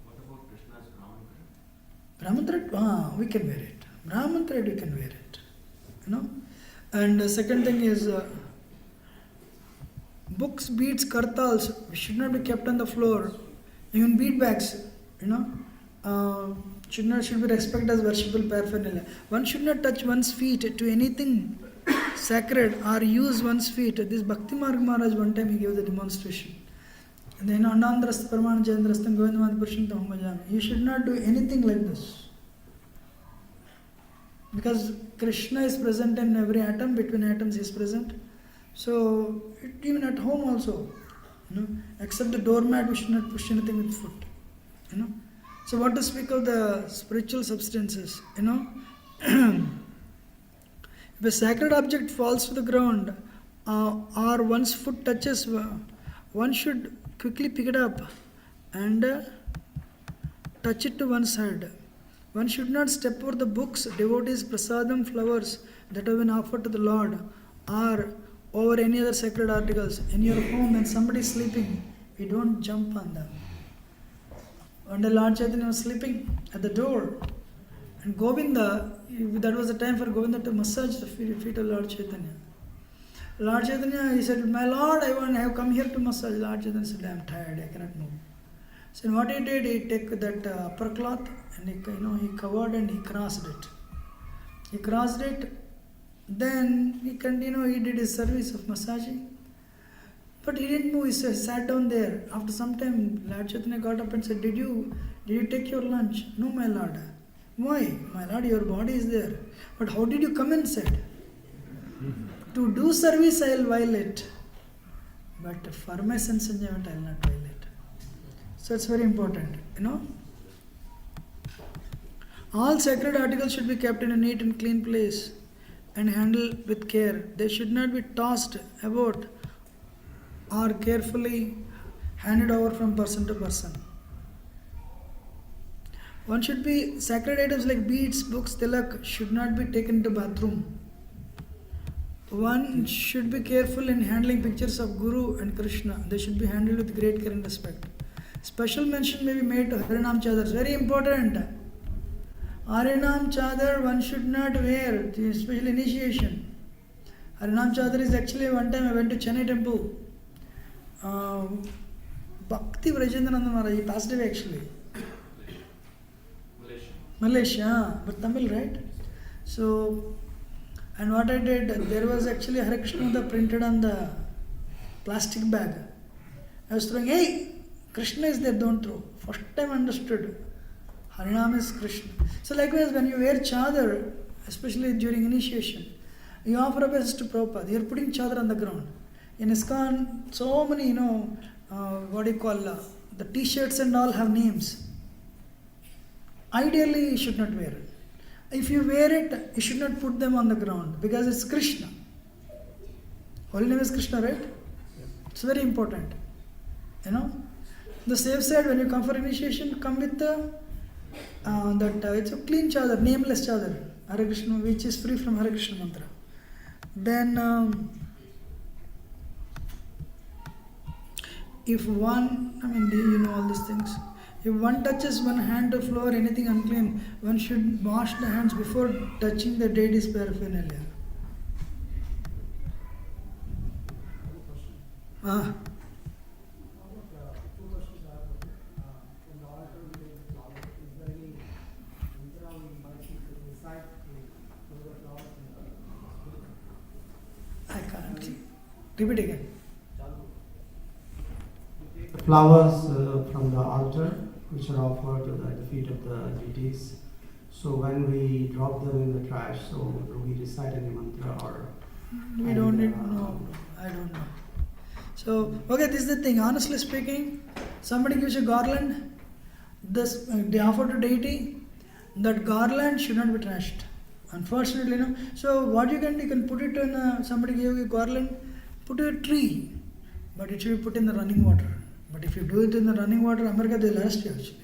What about Krishna's Brahman thread, we can wear it. Brahman thread, we can wear it. You know? And the second thing is, books, beads, kartals, should not be kept on the floor. Even bead bags, you know, should be respected as worshipable paraphernalia. One should not touch one's feet to anything sacred or use one's feet. This Bhakti Marg Maharaj, one time he gave the demonstration. And then Anandrast Parman Jandrastam Govindamad Purushottam Bhajami. You should not do anything like this. Because Krishna is present in every atom, between atoms he is present. So, even at home also, you know, except the doormat, we should not push anything with foot. You know. So what to speak of the spiritual substances, you know. If a sacred object falls to the ground or one's foot touches, one should quickly pick it up and touch it to one side. One should not step over the books, devotees, prasadam, flowers that have been offered to the Lord, or over any other sacred articles. In your home, when somebody is sleeping, you don't jump on them. One day Lord Chaitanya was sleeping at the door, and Govinda, that was the time for Govinda to massage the feet of Lord Chaitanya. Lord Chaitanya, he said, "My Lord, I have come here to massage." Lord Chaitanya said, "I am tired, I cannot move." So what he did, he took that upper cloth and he covered and he crossed it. He crossed it, then he continued, he did his service of massaging. But he didn't move, he sat down there. After some time, Lord Chaitanya got up and said, Did you take your lunch? "No, my Lord." "Why? My Lord, your body is there. But how did you come inside?" "To do service, I will violate. But for my sense enjoyment, I will not violate." So it's very important, All sacred articles should be kept in a neat and clean place and handled with care. They should not be tossed about or carefully handed over from person to person. One should be, sacred items like beads, books, tilak should not be taken to bathroom. One should be careful in handling pictures of Guru and Krishna. They should be handled with great care and respect. Special mention may be made to Harinam Chadars. Very important. Harinam Chadar one should not wear, especially initiation. Harinam Chadar is actually, one time I went to Chennai temple. Bhakti Vrajendrananda Maharaj, he passed away actually. Malaysia, but Tamil, right? So, and what I did, there was actually Hare Krishna Mantra printed on the plastic bag. I was throwing, "Hey, Krishna is there, don't throw." First time understood, Harinam is Krishna. So likewise, when you wear chadar, especially during initiation, you offer obeisance to Prabhupada. You are putting chadar on the ground. In ISKCON, so many, the t-shirts and all have names. Ideally, you should not wear it. If you wear it, you should not put them on the ground because it's Krishna. Holy name is Krishna, right? It's very important. The safe side, when you come for initiation, come with it's a clean chadar, nameless chadar, Hare Krishna, which is free from Hare Krishna mantra. Then, if one, all these things. If one touches one hand to floor, anything unclean, one should wash the hands before touching the deity's paraphernalia. I can't. Repeat again. Flowers from the altar, which are offered at the feet of the deities. So when we drop them in the trash, so do we recite any mantra or? We don't need, no, I don't know. So, okay, this is the thing. Honestly speaking, somebody gives a garland, they offer to deity, that garland should not be trashed. Unfortunately, So what you can put it in, somebody gave you a garland, put a tree, but it should be put in the running water. But if you do it in the running water, America, they'll arrest you actually.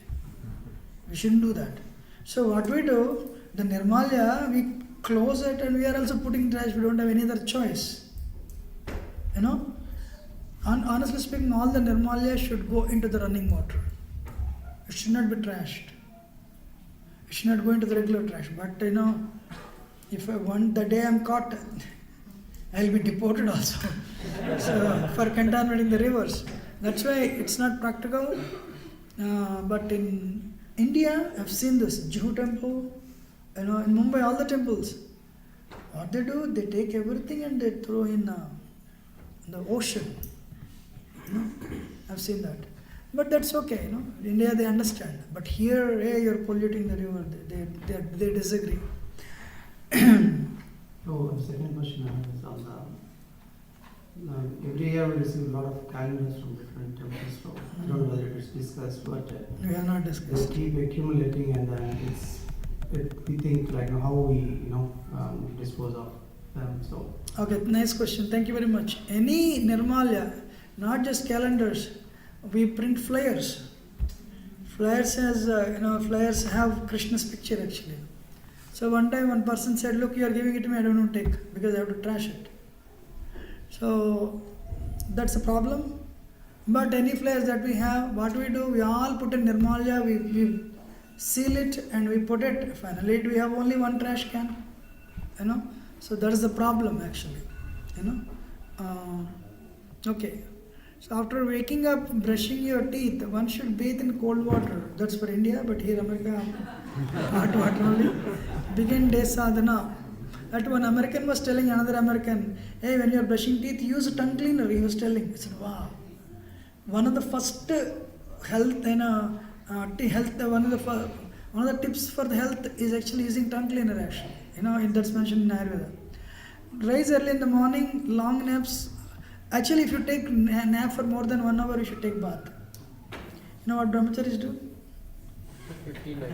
We shouldn't do that. So what we do, the Nirmalya, we close it and we are also putting trash. We don't have any other choice. Honestly speaking, all the Nirmalya should go into the running water. It should not be trashed. It should not go into the regular trash. But if the day I'm caught, I'll be deported also. So for contaminating the rivers. That's why it's not practical. But in India, I've seen this. Juhu temple, in Mumbai, all the temples. What they do, they take everything and they throw in the ocean. I've seen that. But that's okay, In India, they understand. But here, hey, you're polluting the river. They disagree. So the second question I have is on the every year we receive a lot of calendars from different temples. So I don't know whether it is discussed, but we have not discussed. They keep accumulating, and then we think like how we dispose of So Okay, nice question. Thank you very much. Any Nirmalya, not just calendars, we print flyers. Flyers flyers have Krishna's picture actually. So one time one person said, look, you are giving it to me, I don't want to take because I have to trash it. So that's a problem. But any flyers that we have, what we do, we all put in Nirmalya, we seal it and we put it. Finally, we have only one trash can. So that is the problem actually. Okay. So after waking up, brushing your teeth, one should bathe in cold water. That's for India, but here America, hot water only. Begin day sadhana. That one American was telling another American, hey, when you are brushing teeth, use a tongue cleaner. He was telling. I said, wow. One of the first health, one of the tips for the health is actually using tongue cleaner actually. That's mentioned in Ayurveda. Rise early in the morning, long naps. Actually, if you take a nap for more than 1 hour, you should take bath. You know what brahmacharis do? 55.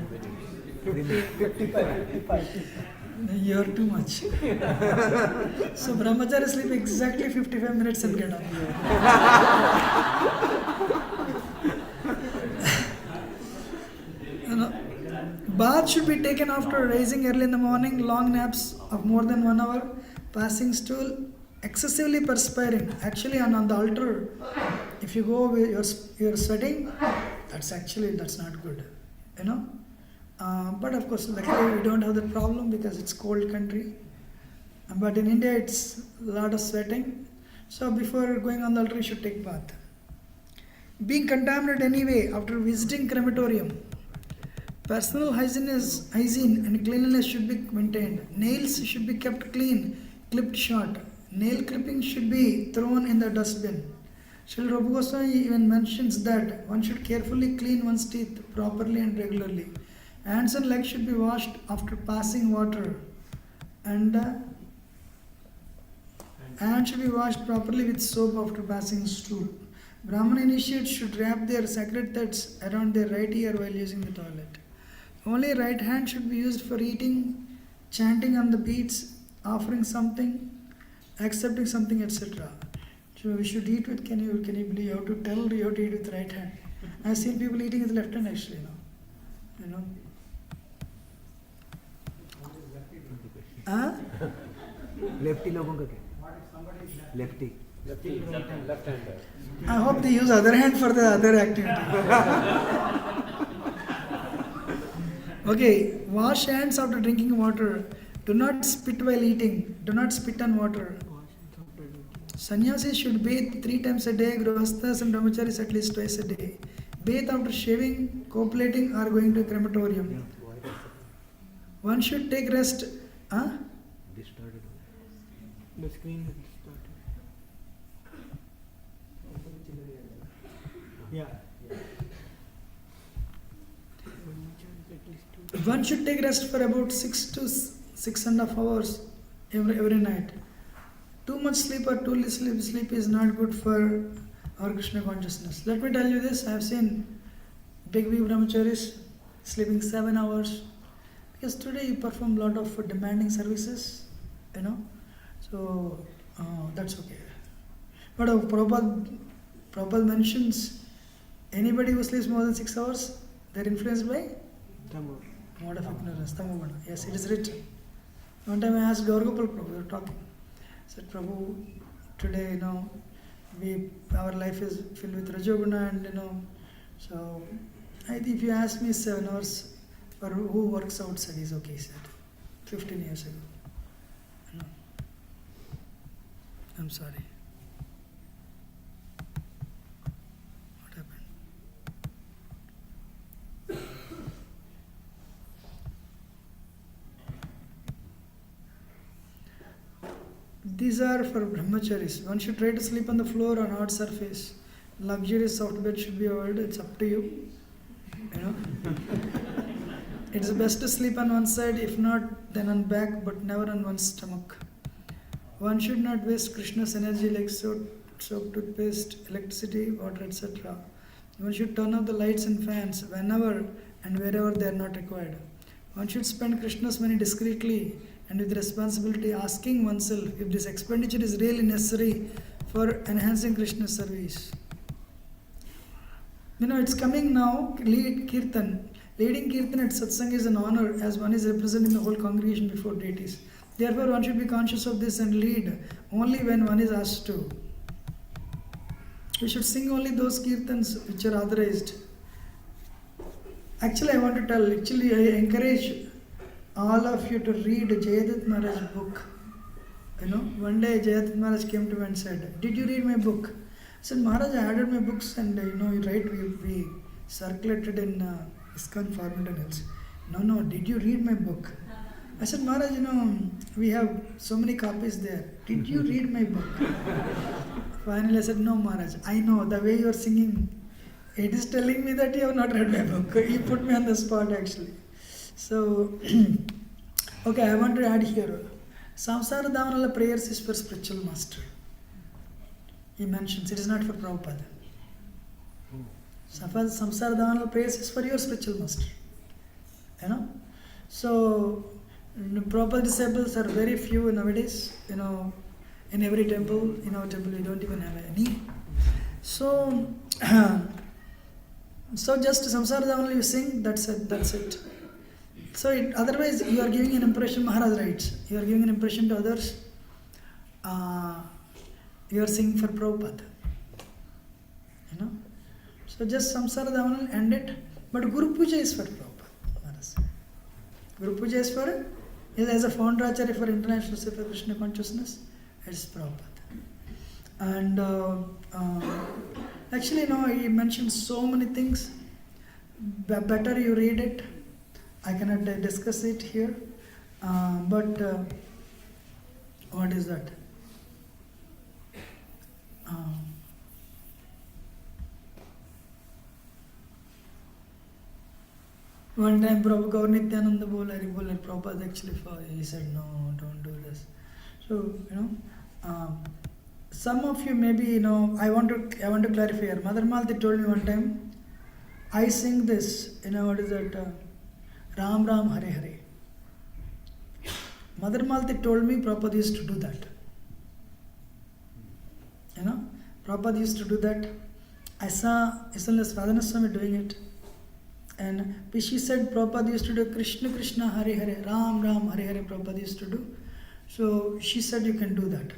You're too much. So brahmachari sleep exactly 55 minutes and get up. Bath should be taken after rising early in the morning, long naps of more than 1 hour, passing stool, excessively perspiring. Actually, on the altar, if you go, you're sweating, that's not good. But of course, luckily we don't have that problem because it's cold country. But in India, it's a lot of sweating. So before going on the altar, you should take bath. Being contaminated anyway after visiting crematorium. Personal hygiene and cleanliness should be maintained. Nails should be kept clean, clipped short. Nail clipping should be thrown in the dustbin. Srila Rupa Goswami even mentions that one should carefully clean one's teeth properly and regularly. Hands and legs should be washed after passing water. And hands should be washed properly with soap after passing stool. Brahmana initiates should wrap their sacred threads around their right ear while using the toilet. Only right hand should be used for eating, chanting on the beads, offering something, accepting something, etc. So we should eat with, can you believe, you have to eat with right hand. I've seen people eating with left hand actually now. Lefty लोगों का क्या lefty left hander. I hope they use other hand for the other activity. Okay, wash hands after drinking water. Do not spit while eating. Do not spit on water. Sannyasis should bathe 3 times a day. Grihasthas and brahmacharis at least twice a day. Bathe after shaving, copulating, or going to a crematorium. One should take rest. The screen has started. Yeah. One should take rest for about 6 to 6.5 hours every night. Too much sleep or too little sleep is not good for our Krishna consciousness. Let me tell you this, I have seen big brahmacharis sleeping 7 hours. Because today you perform a lot of demanding services, so that's okay. But Prabhupada mentions anybody who sleeps more than 6 hours, they're influenced by mode of ignorance, tamoguna. Yes, it is written. One time I asked Gauragopal Prabhu, we were talking. I said, Prabhu, today, our life is filled with Rajoguna and, so if you ask me 7 hours, for who works outside is okay, he said. 15 years ago. I'm sorry. What happened? These are for brahmacharis. One should try to sleep on the floor or hard surface. Luxurious soft bed should be avoided. It's up to you. It's best to sleep on one side, if not, then on back, but never on one's stomach. One should not waste Krishna's energy like soap, toothpaste, electricity, water, etc. One should turn off the lights and fans whenever and wherever they are not required. One should spend Krishna's money discreetly and with responsibility asking oneself if this expenditure is really necessary for enhancing Krishna's service. It's coming now, lead Kirtan. Leading Kirtan at satsang is an honor as one is representing the whole congregation before deities. Therefore, one should be conscious of this and lead only when one is asked to. We should sing only those kirtans which are authorized. Actually, I want to tell, I encourage all of you to read Jayadath Maharaj's book. One day Jayadath Maharaj came to me and said, "Did you read my book?" I said, "Maharaj, I added my books and we circulated in ISKCON format and else." No, did you read my book? I said, "Maharaj, we have so many copies there. Did you read my book?" Finally, I said, "No, Maharaj, I know the way you are singing. It is telling me that you have not read my book." He put me on the spot actually. So, okay, I want to add here. Samsara Davanala prayers is for spiritual master. He mentions it is not for Prabhupada. Samsara Davanala prayers is for your spiritual master. So, Prabhupada disciples are very few nowadays. In every temple, in our temple, we don't even have any. So, just Samsara Davanala you sing, that's it. So otherwise you are giving an impression, Maharaj writes, you are giving an impression to others, you are singing for Prabhupada. So just Samsara Davanal, end it. But Guru Puja is for Prabhupada, Maharaj. Guru Puja is for, as a founder acharya for International Sefer Krishna Consciousness, it's Prabhupada. And actually, he mentions so many things. Better you read it. I cannot discuss it here, but what is that? One time Prabhupada Gaur Nityananda Prabhupada actually he said, "No, don't do this." So, some of you maybe, I want to clarify here. Mother Malti told me one time, I sing this, what is that? Ram Ram Hare Hare. Mother Malti told me Prabhupada used to do that. Prabhupada used to do that. I saw Radhana Swami doing it. And she said Prabhupada used to do Krishna Krishna Hare Hare, Ram Ram Hare Hare Prabhupada used to do. So she said you can do that.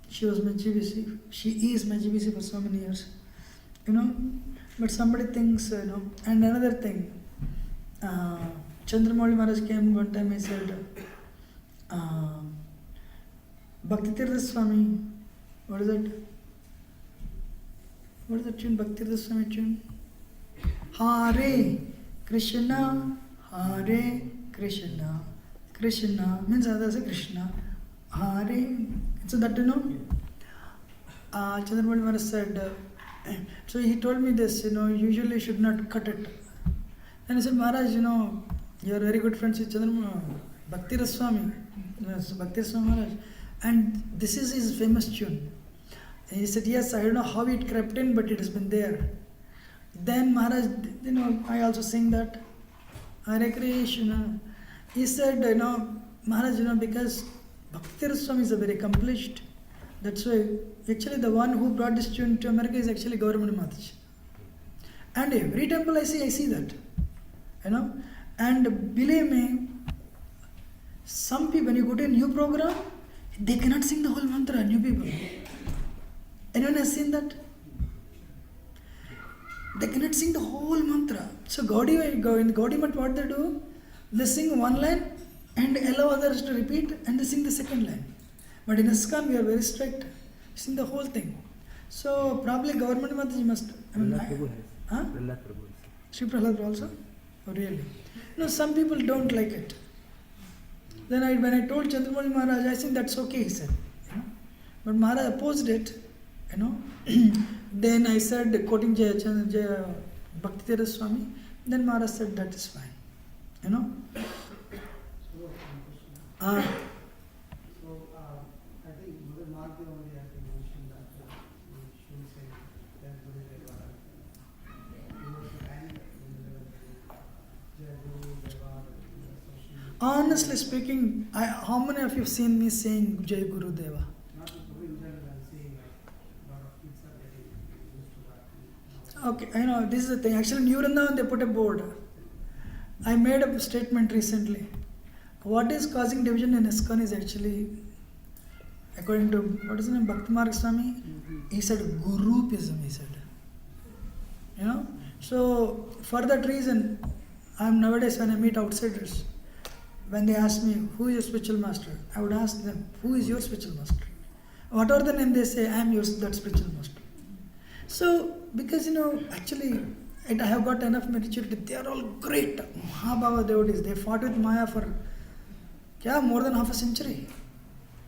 She was my GBC. She is my GBC for so many years. But somebody thinks, And another thing, Chandramouli Maharaj came one time, he said, Bhakti Tirtha Swami, what is it? What is the tune? Bhakti Tirtha Swami tune? Hare Krishna, Hare Krishna, Krishna means others Krishna, Hare. So that Chandramouli Maharaj said, so he told me this, usually you should not cut it. And I said, Maharaj, you are very good friends with Bhakti Raswami, Bhakti Raswami Maharaj, and this is his famous tune. And he said, yes, I don't know how it crept in, but it has been there. Then Maharaj, I also sing that, Hare Krishna. He said, Maharaj, because Bhakti Raswami is a very accomplished. That's why, actually the one who brought this tune to America is actually Gauramani Mataji. And every temple I see that. And believe me, some people, when you go to a new program, they cannot sing the whole mantra, new people. Anyone has seen that? They cannot sing the whole mantra. So in Gaudiya Math, what they do? They sing one line and allow others to repeat and they sing the second line. But in ISKCON we are very strict. Sing the whole thing. So probably Government Mataji must. Prahlad Prabhu. Sri Prahlad also? Oh really? No, some people don't like it. Then when I told Chandramouli Maharaj, I think that's okay, he said. But Maharaj opposed it. Then I said, quoting Jaya Bhakti Tirtha Swami, then Maharaj said that is fine. I think Mother Malti only has been mentioned that she will say that Guru Deva. He was the kind Jai Guru Deva, so she Honestly speaking, how many of you have seen me saying Jai Guru Deva? Not in general, I'm saying like a lot of kids are getting used to that. Okay, I know, this is the thing. Actually, New Vrindavan, they put a board. I made a statement recently. What is causing division in ISKCON is actually, according to, what is his name, Bhakti Marg Swami, he said Gurupism, he said. You know? So, for that reason, I'm nowadays when I meet outsiders, when they ask me, who is your spiritual master? I would ask them, who is your spiritual master? Whatever the name they say, I am that spiritual master. So, because actually, I have got enough maturity, they are all great Mahabhava devotees. They fought with Maya for more than half a century.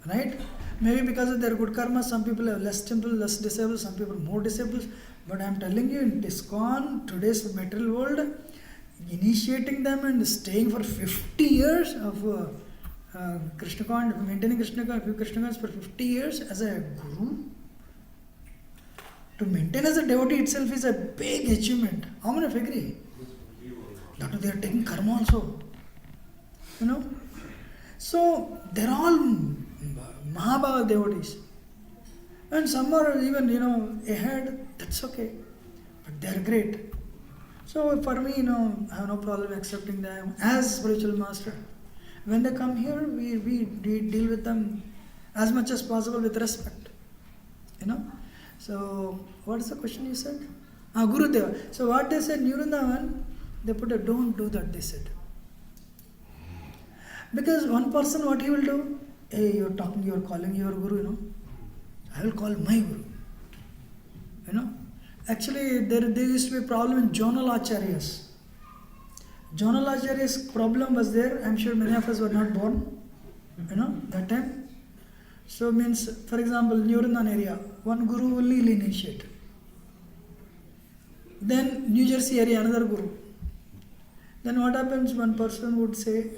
Right? Maybe because of their good karma, some people have less temple, less disabled, some people more disabled. But I am telling you, in ISKCON, today's material world, initiating them and staying for 50 years of Krishna consciousness, maintaining Krishna consciousness for 50 years as a guru, to maintain as a devotee itself is a big achievement. How many of you agree? That they are taking karma also. So they're all Mahabhava devotees. And some are even, ahead, that's okay. But they're great. So for me, I have no problem accepting them as spiritual master. When they come here, we deal with them as much as possible with respect. So what is the question you said? Guru Deva. So what they said, New Vrindavan, they put a don't do that, they said. Because one person, what he will do, hey, you're calling your guru, I will call my guru. Actually, there used to be a problem in Jonal Acharyas. Jonal Acharyas' problem was there. I'm sure many of us were not born, that time. So means, for example, New Vrindavan area, one guru will initiate. Then New Jersey area, another guru. Then what happens, one person would say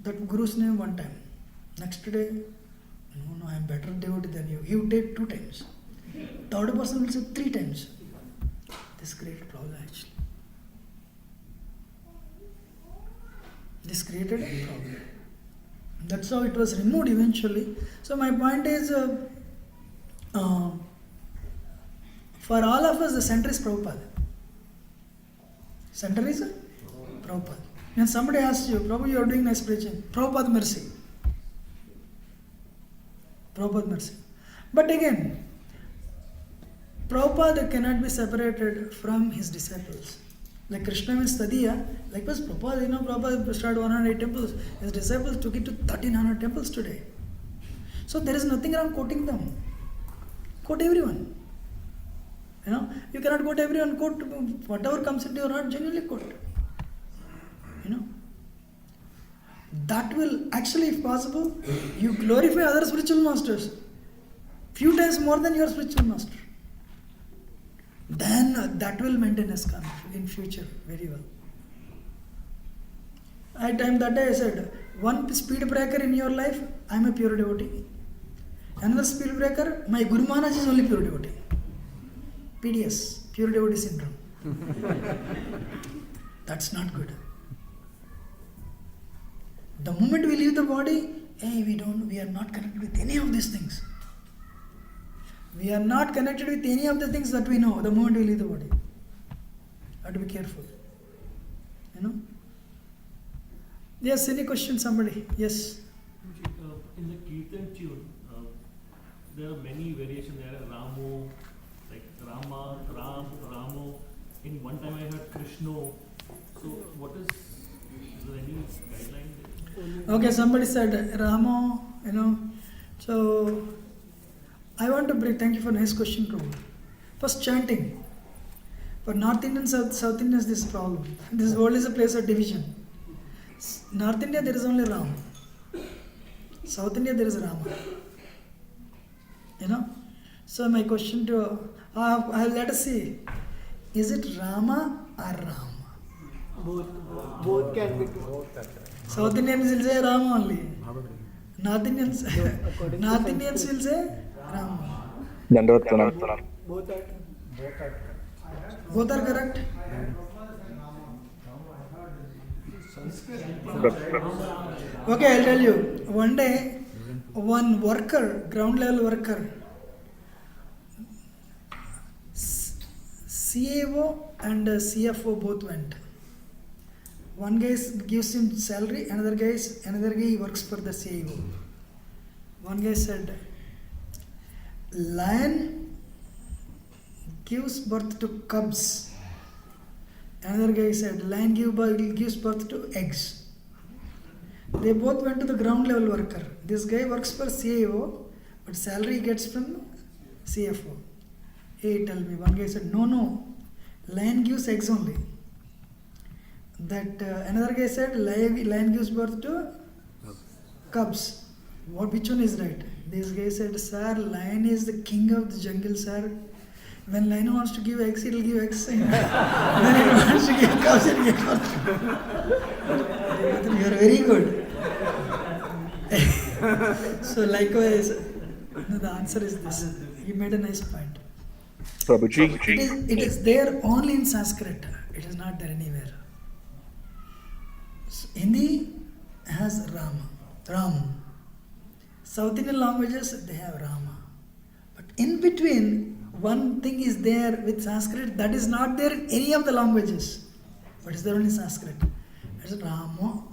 that guru's name one time. Next day, no, I am better devotee than you. He would take 2 times. Third person will say 3 times. This created a problem actually. This created a problem. That's how it was removed eventually. So my point is, for all of us, the center is Prabhupada. Center is Prabhupada. When somebody asks you, Prabhu, you are doing nice preaching. Prabhupada mercy. Prabhupada mercy. But again, Prabhupada cannot be separated from his disciples. Like Krishna means Tadiya, likewise Prabhupada, Prabhupada started 108 temples. His disciples took it to 1300 temples today. So there is nothing wrong quoting them. Quote everyone. You cannot quote everyone, quote whatever comes into your heart, genuinely quote. That will actually, if possible, you glorify other spiritual masters few times more than your spiritual master. Then that will maintain ISKCON in future very well. That day I said, one speed breaker in your life, I am a pure devotee. Another speed breaker, my Guru Maharaj is only pure devotee. PDS, pure devotee syndrome. That's not good. The moment we leave the body, we are not connected with any of these things. We are not connected with any of the things that we know the moment we leave the body. Have to be careful. Yes, any question, somebody? Yes. In the Kirtan tune, there are many variations. There are Ramo, like Rama, Ram, Ramo. In one time I heard Krishna. So what is there any guideline there? Okay, somebody said Ramo, So I want to bring, thank you for a nice question, Prabhu. First, chanting. For North Indians, South Indians, this is a problem. This world is a place of division. North India, there is only Ram. South India, there is Rama. So my question to, let us see, is it Rama or Rama? Both can be true. South Indians will say Rama only. North Indians will say Rama. Both are Both are correct. Okay, I'll tell you. One day, one worker, ground level worker, CAO and CFO both went. One guy gives him salary, another guy works for the CAO. One guy said, lion gives birth to cubs. Another guy said, lion gives birth to eggs. They both went to the ground level worker. This guy works for CAO, but salary he gets from CFO. Hey, tell me. One guy said, no, lion gives eggs only. That another guy said, lion gives birth to cubs. Which one is right? This guy said, sir, lion is the king of the jungle, sir. When lion wants to give eggs, it will give eggs. When it wants to give cubs, it will give birth. You are very good. So likewise, the answer is this. You made a nice point. Prabhuji. It is there only in Sanskrit. It is not there anywhere. So Hindi has Ram. South Indian languages, they have Rama. But in between, one thing is there with Sanskrit that is not there in any of the languages. But it's there only in Sanskrit. It's Ramo.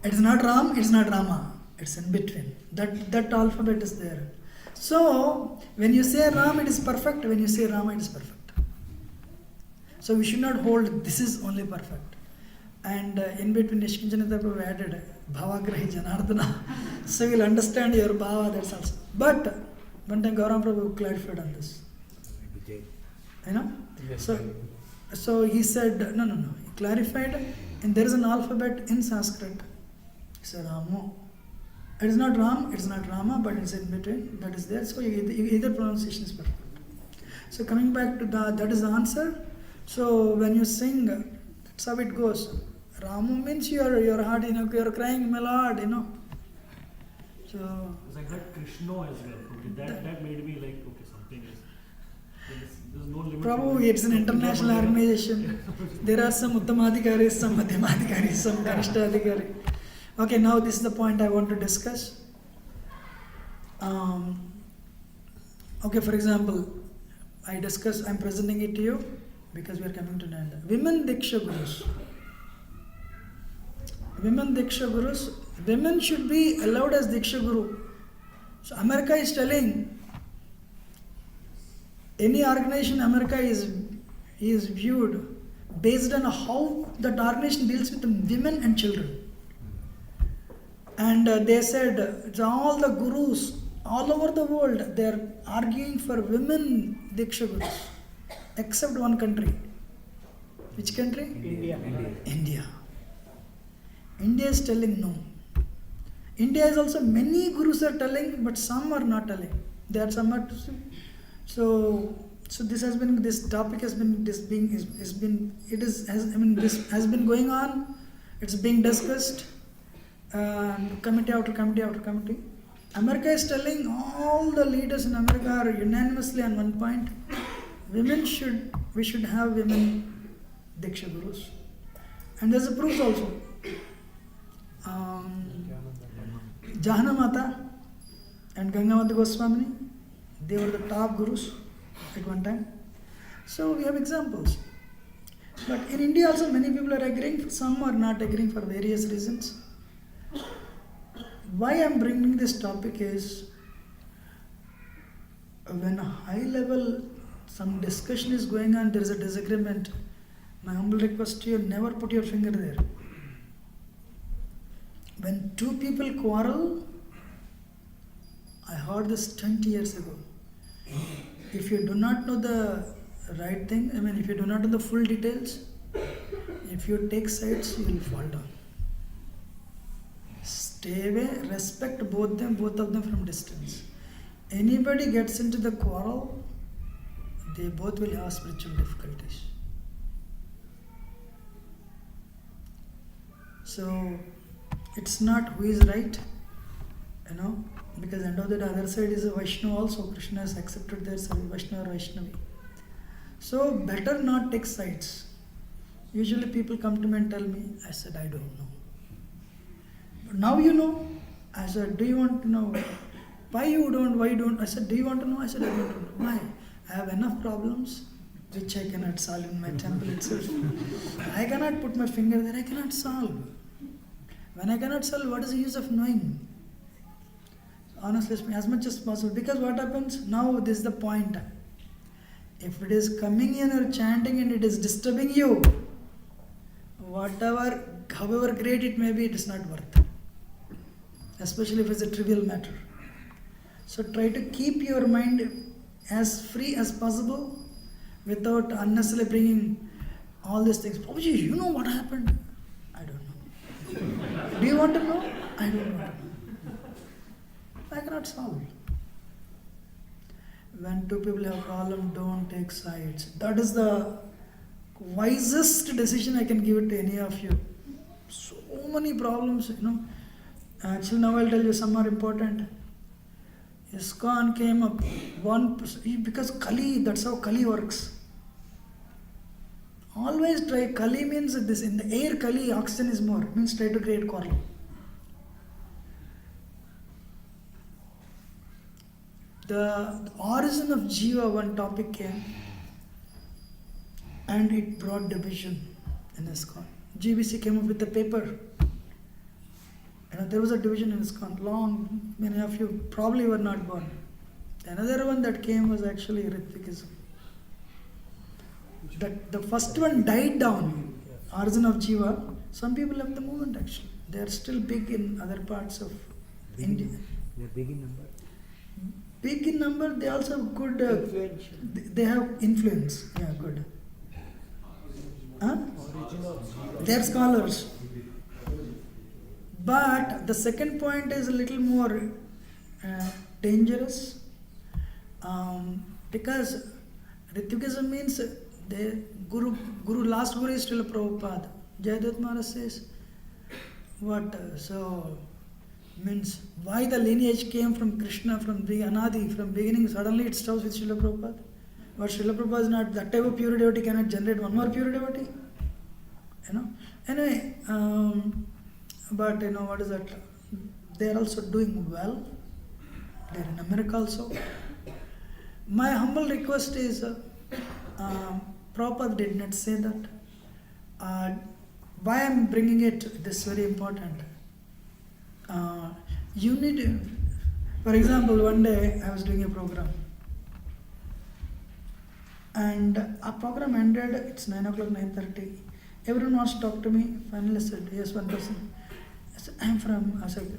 It is not Ram, it is not Rama. It's in between. That alphabet is there. So, when you say Ram, it is perfect. When you say Rama, it is perfect. So, we should not hold this is only perfect. And in between, Nishkinjanita Prabhu added Bhavagrahi Janardana. So, we'll understand your Bhava, that's also. But, one time Gauram Prabhu clarified on this. You know? So he said, no. He clarified, and there is an alphabet in Sanskrit. He said, Ramo. It is not Ram, it is not Rama, but it's in between. That is there. So either pronunciation is perfect. So coming back to that is the answer. So when you sing, that's how it goes. Ramo means your heart, you're crying, my Lord, So I got Krishna as well. Okay, that made me like, okay, something is. There's no limit. Prabhu, it's an international organization. There are some Uttamadhikaris, some Madhyamadhikaris, some Kanishtadhikari. Okay, now this is the point I want to discuss. Okay, for example, I'm presenting it to you because we are coming to the end. Women Diksha Gurus. Women should be allowed as Diksha Guru. So America is telling, any organization in America is viewed based on how that organization deals with women and children. And they said, all the gurus all over the world, they are arguing for women Diksha Gurus, except one country. Which country? India. India is telling no. India is also, many gurus are telling, but some are not telling. They are somewhat. So this topic has been going on. It's being discussed. Committee after committee. America is telling, all the leaders in America are unanimously on one point. We should have women Diksha Gurus. And there's a proof also. Jahana Mata and Gangamata Goswamini, they were the top gurus at one time. So we have examples. But in India also many people are agreeing, some are not agreeing for various reasons. Why I am bringing this topic is, when a high level, some discussion is going on, there is a disagreement. My humble request to you, never put your finger there. When two people quarrel, I heard this 20 years ago. If you do not know the right thing, if you do not know the full details, if you take sides, you will fall down. Stay away, respect both of them from distance. Anybody gets into the quarrel, they both will have spiritual difficulties. So, it's not who is right, because end of the other side is a Vaishnava also. Krishna has accepted their Vaishnava or Vaishnavi. So better not take sides. Usually people come to me and tell me, I said, I don't know. But now you know. I said, do you want to know? Why you don't? Why don't? I said, do you want to know? I said, I don't know. Why? I have enough problems which I cannot solve in my temple itself. I cannot put my finger there, I cannot solve. When I cannot solve, what is the use of knowing? Honestly, as much as possible. Because what happens? Now this is the point. If it is coming in or chanting and it is disturbing you, whatever, however great it may be, it is not worth. Especially if it's a trivial matter. So try to keep your mind as free as possible without unnecessarily bringing all these things. Prabhuji, you know what happened? I don't know. Do you want to know? I don't know. I cannot solve it. When two people have a problem, don't take sides. That is the wisest decision I can give it to any of you. So many problems, Actually, now I'll tell you some are important. ISKCON came up because Kali, that's how Kali works. Always try, Kali means this, in the air Kali, oxygen is more, means try to create quarrel. The origin of Jiva, one topic came, and it brought division in ISKCON. GBC came up with a paper. There was a division in ISKCON, long, many of you probably were not born. Another one that came was actually Ritvikism. The first one died down, origin of Jiva. Some people left the movement actually. They are still big in other parts of India. They are big in number. Big in number, they also have good, they have influence. Yeah, good. Huh? They are scholars. But the second point is a little more dangerous because Ritvikism means the last Guru is still a Prabhupada. Jayadeva Maharaj says, what? So, means why the lineage came from Krishna, from the Anadi, from beginning, suddenly it stops with Srila Prabhupada. But Srila Prabhupada is not, that type of pure devotee cannot generate one more pure devotee. Anyway, but what is that? They are also doing well. They are in America also. My humble request is, Prabhupada did not say that. Why I am bringing it, this is very important. You need, for example, one day I was doing a program. And our program ended, it's 9 o'clock, 9:30. Everyone wants to talk to me. Finally I said, yes, one person. I said, I said,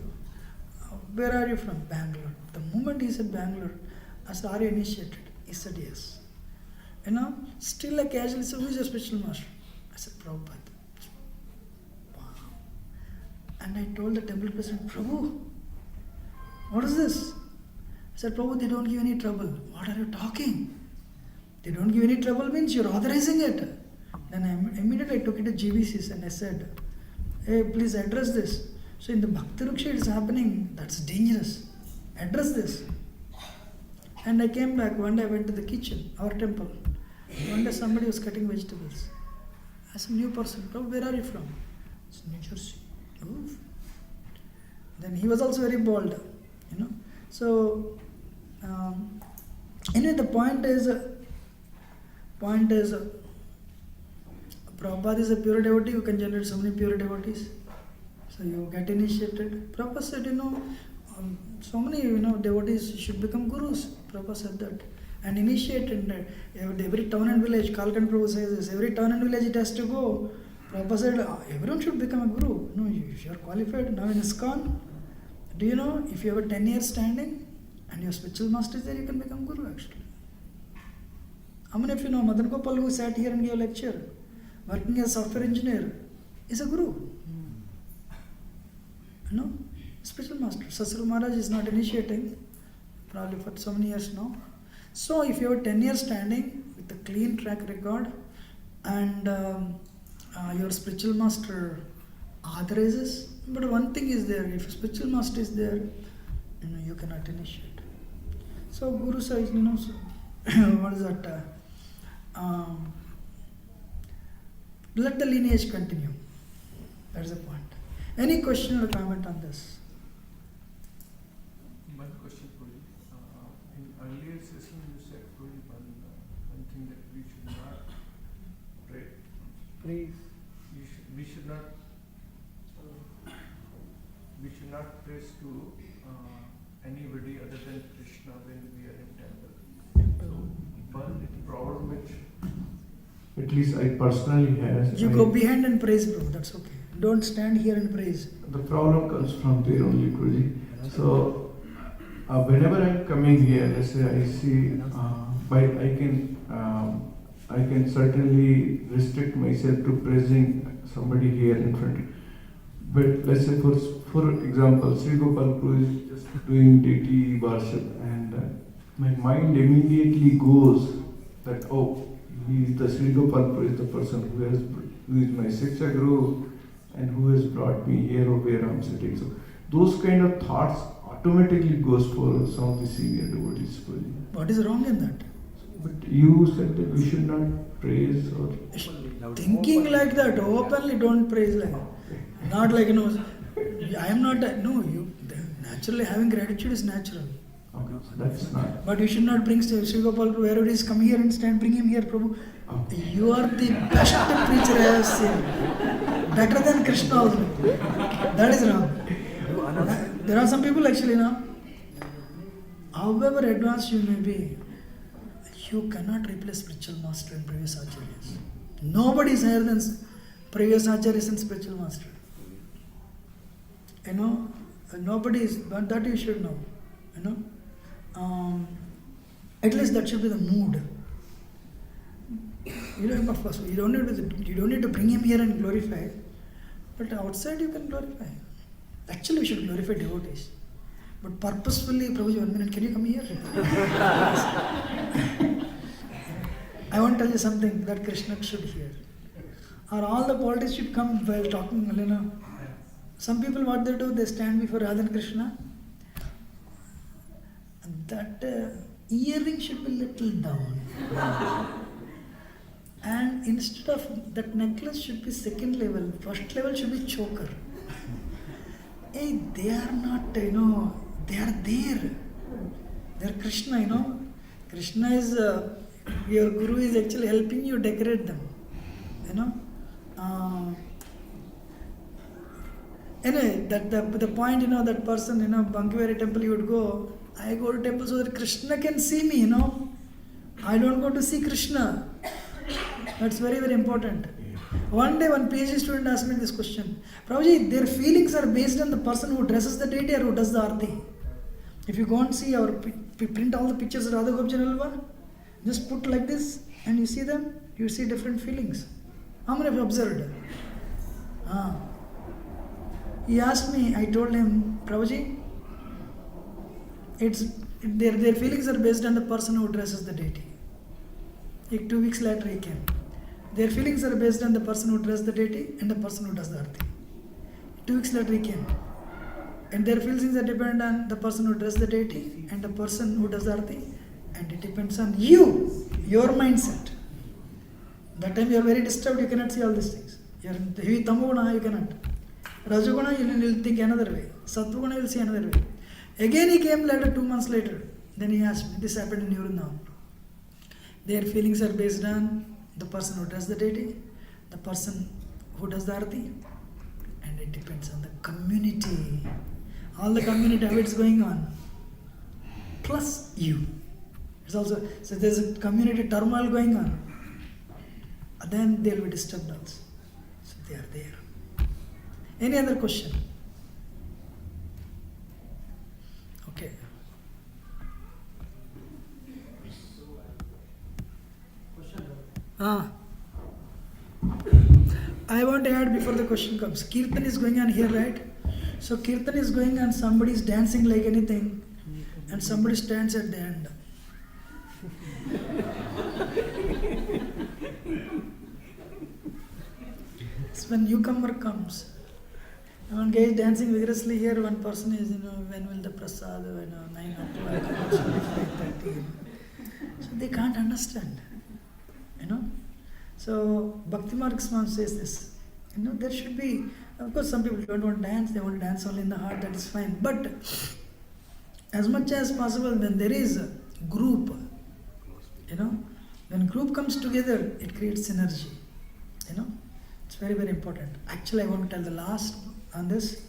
where are you from? Bangalore. The moment he said Bangalore, I said, are you initiated? He said, yes. Still I casually said, who is your spiritual master? I said, Prabhupada. Wow. And I told the temple president, Prabhu, what is this? I said, Prabhu, they don't give any trouble. What are you talking? They don't give any trouble means you're authorizing it. Then I immediately took it to GBCs and I said, hey, please address this. So in the Bhakti Ruksha it is happening, that's dangerous. Address this. And I came back, one day I went to the kitchen, our temple. One day somebody was cutting vegetables. I said, new person, oh, where are you from? It's New Jersey. Oof. Then he was also very bold, So, anyway, the point is, Prabhupada is a pure devotee, you can generate so many pure devotees. So you get initiated. Prabhupada said, so many devotees should become gurus. Prabhupada said that. And initiated every town and village, Kalkan Prabhu says this, every town and village it has to go. Prabhupada said, everyone should become a guru. No, if you are qualified. Now in ISKCON, do you know, if you have a 10 years standing and your spiritual master is there, you can become guru actually. How many of you know Madan Gopal who sat here and gave a lecture, working as a software engineer, is a guru? Spiritual master. Sasru Maharaj is not initiating, probably for so many years now. So if you have 10 years standing with a clean track record and your spiritual master authorizes, but one thing is there, if a spiritual master is there, you cannot initiate. So Guru says, what is that? Let the lineage continue. That's the point. Any question or comment on this? One question for you. In earlier session, you said one thing that we should not pray. We should not praise to anybody other than Krishna when we are in temple. So one problem which at least I personally has. You go behind and praise, bro. That's okay. Don't stand here and praise. The problem comes from there only, Guruji. So whenever I'm coming here, let's say I see, I can certainly restrict myself to praising somebody here in front. But let's say for example, Sri Gopal Prabhu is just doing deity worship, and my mind immediately goes that he is the Sri Gopal Prabhu is the person who is my Shiksha Guru and who has brought me here or where I'm sitting. So those kind of thoughts automatically goes for some of the senior devotees. What is wrong in that? But you said that we should not praise or thinking like that openly. Don't praise like that. Not like I am not. No, you naturally having gratitude is natural. Okay, so that's not. But you should not bring Sri Gopal Prabhu wherever he is. Come here and stand. Bring him here, Prabhu. You are the best preacher I have seen. Better than Krishna also. That is wrong. There are some people actually now. However advanced you may be, you cannot replace spiritual master and previous acharyas. Nobody is higher than previous acharyas and spiritual master. Nobody is, but that you should know. At least that should be the mood. Of course, you don't need to bring him here and glorify, but outside you can glorify. Actually, we should glorify devotees. But purposefully, Prabhuji, 1 minute, can you come here? I want to tell you something that Krishna should hear. Or all the politics should come while talking, Some people, what they do, they stand before Radha and Krishna. And that earring should be little down. And instead of that necklace should be second level, first level should be choker. Hey, they are not, they are there. They are Krishna, Krishna is, your Guru is actually helping you decorate them. Anyway, the point, that person, Bankiveri temple you would go, I go to temple so that Krishna can see me, I don't go to see Krishna. That's very, very important. One day, one PhD student asked me this question. Prabhuji, their feelings are based on the person who dresses the deity or who does the arti. If you go and see or print all the pictures of Radha Gopji Nalva, just put like this and you see them, you see different feelings. How many have you observed? He asked me, I told him, Prabhuji, their feelings are based on the person who dresses the deity. 2 weeks later he came. Their feelings are based on the person who dresses the deity and the person who does the arti. 2 weeks later he came. And their feelings are dependent on the person who dresses the deity and the person who does the arti. And it depends on you, your mindset. That time you are very disturbed, you cannot see all these things. You are in heavy tamoguna, you cannot. Rajoguna, you will think another way. Satvaguna, you will see another way. Again he came later, 2 months later. Then he asked me, this happened in Urundavan. Their feelings are based on the person who does the deity, the person who does the arati, and it depends on the community. All the community habits going on, plus you. It's also, so there's a community turmoil going on. Then they'll be disturbed also. So they are there. Any other question? Okay. I want to add before the question comes. Kirtan is going on here, right? So Kirtan is going on, somebody is dancing like anything and somebody stands at the end. So when newcomer comes, one guy is dancing vigorously here, one person is, when will the prasad, 9 o'clock, 5:30. So they can't understand, So Bhakti Marg Swami says this. There should be, of course, some people don't want to dance, they want to dance only in the heart, that is fine. But as much as possible, when there is a group, when group comes together, it creates synergy. It's very, very important. Actually, I want to tell the last on this.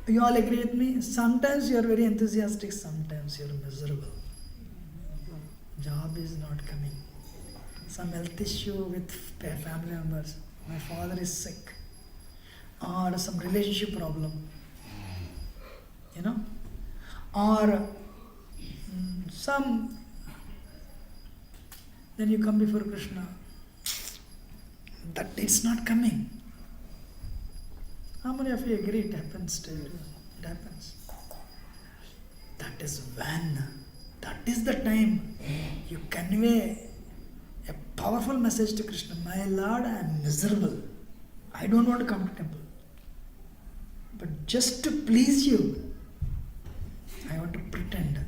You all agree with me? Sometimes you are very enthusiastic, sometimes you are miserable. Job is not coming. Some health issue with family members. My father is sick. Or some relationship problem. Or some. Then you come before Krishna. That it's not coming. How many of you agree it happens to everyone? It happens. That is when, that is the time you convey a powerful message to Krishna. My Lord, I am miserable. I don't want to come to temple. But just to please you, I want to pretend.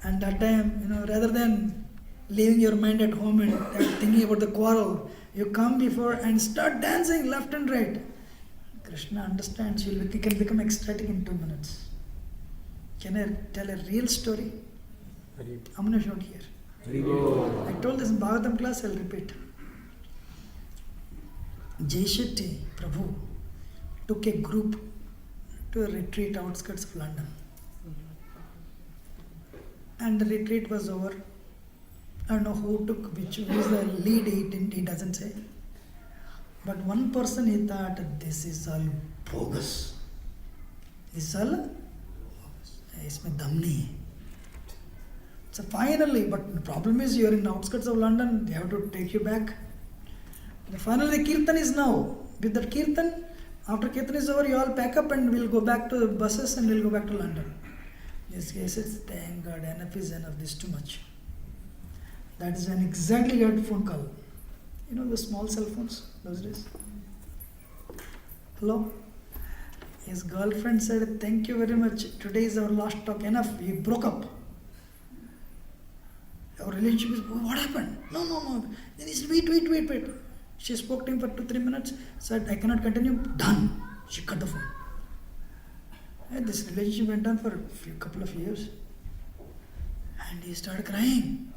And that time, rather than leaving your mind at home and thinking about the quarrel, you come before and start dancing left and right. Krishna understands you can become ecstatic in 2 minutes. Can I tell a real story? I'm going to show it here. I told this in Bhagavatam class, I'll repeat. Vaishanava Prabhu took a group to a retreat outskirts of London. And the retreat was over. I don't know who is the lead, he doesn't say. But one person, he thought, this is all bogus. This is all bogus. Isme dam nahi hai. So finally, but the problem is you are in the outskirts of London, they have to take you back. And finally the kirtan is now. With that kirtan, after kirtan is over, you all pack up and we'll go back to the buses and we'll go back to London. This case is, thank God, enough is enough, this is too much. That is when exactly you had a phone call. The small cell phones those days. Hello? His girlfriend said, thank you very much. Today is our last talk. Enough. We broke up. Our relationship is, what happened? No. Then he said, wait. She spoke to him for 2-3 minutes. Said, I cannot continue. Done. She cut the phone. And this relationship went on for a couple of years. And he started crying.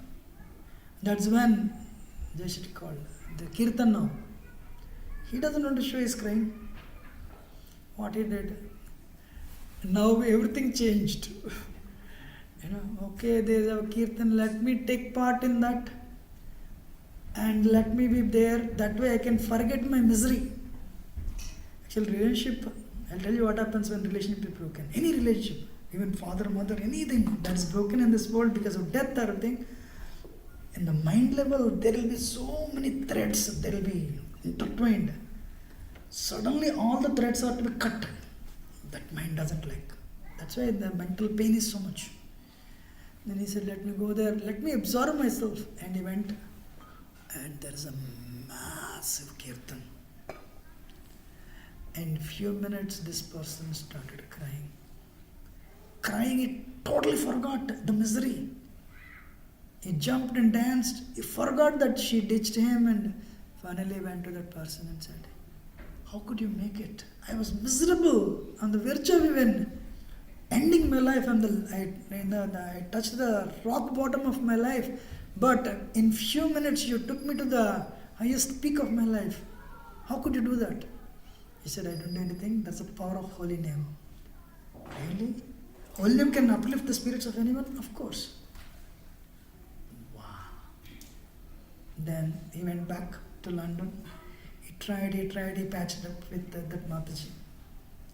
That's when Jayashree called. The kirtan now. He doesn't want to show his crying. What he did. Now everything changed. Okay, there is a kirtan, let me take part in that. And let me be there. That way I can forget my misery. Actually, relationship, I'll tell you what happens when relationship is broken. Any relationship, even father, mother, anything that is broken in this world because of death or anything, in the mind level, there will be so many threads, they will be intertwined. Suddenly all the threads are to be cut. That mind doesn't like. That's why the mental pain is so much. Then he said, let me go there, let me absorb myself. And he went, and there is a massive kirtan. In few minutes, this person started crying. Crying, he totally forgot the misery. He jumped and danced. He forgot that she ditched him and finally went to that person and said, how could you make it? I was miserable on the verge of even ending my life. I touched the rock bottom of my life. But in few minutes you took me to the highest peak of my life. How could you do that? He said, I don't do anything. That's the power of holy name. Really? Holy name can uplift the spirits of anyone? Of course. Then he went back to London. He tried, he patched up with that Mataji.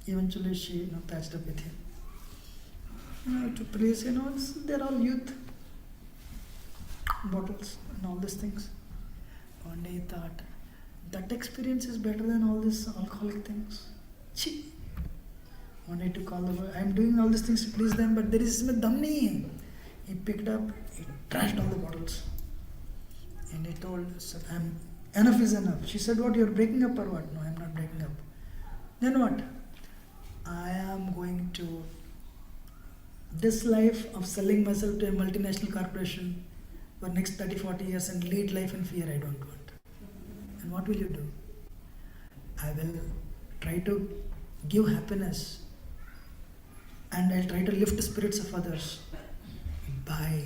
Eventually she patched up with him. To please, they're all youth. Bottles and all these things. One day he thought, that experience is better than all these alcoholic things. Chee. One day to call the boy, I'm doing all these things to please them, but there is some damni. He picked up, he trashed all the bottles. And he told, enough is enough. She said, what, you're breaking up or what? No, I'm not breaking up. Then what? I am going to, this life of selling myself to a multinational corporation for next 30-40 years and lead life in fear. I don't want. And what will you do? I will try to give happiness, and I'll try to lift the spirits of others by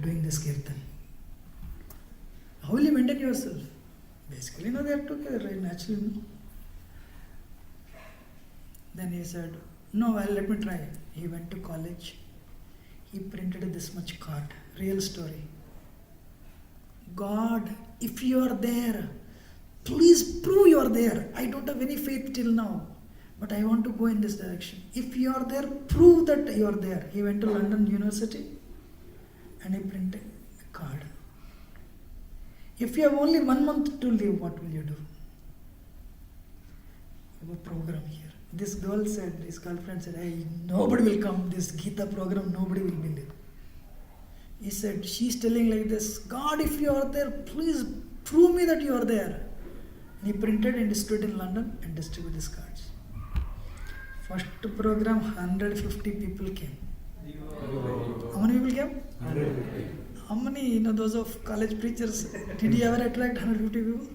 doing this kirtan. How will you maintain yourself? Basically, they are together, right? Naturally, no? Then he said, no, let me try. He went to college. He printed this much card. Real story. God, if you are there, please prove you are there. I don't have any faith till now, but I want to go in this direction. If you are there, prove that you are there. He went to London University and he printed a card. If you have only 1 month to live, what will you do? You have a program here. This girl said, his girlfriend said, hey, nobody will come, this Gita program, nobody will believe. He said, she's telling like this, God, if you are there, please prove me that you are there. And he printed and distributed in London and distributed these cards. First program, 150 people came. How many people came? 150. How many, those of college preachers, did you ever attract 150 people?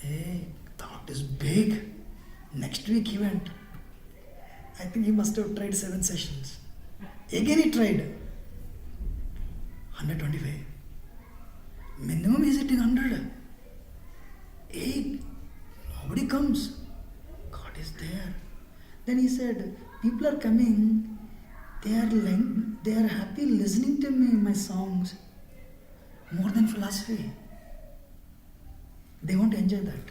Hey, thought is big. Next week he went. I think he must have tried 7 sessions. Again he tried. 125. Minimum he is hitting 100. Hey, nobody comes. God is there. Then he said, people are coming. They are happy listening to me, my songs, more than philosophy. They want to enjoy that.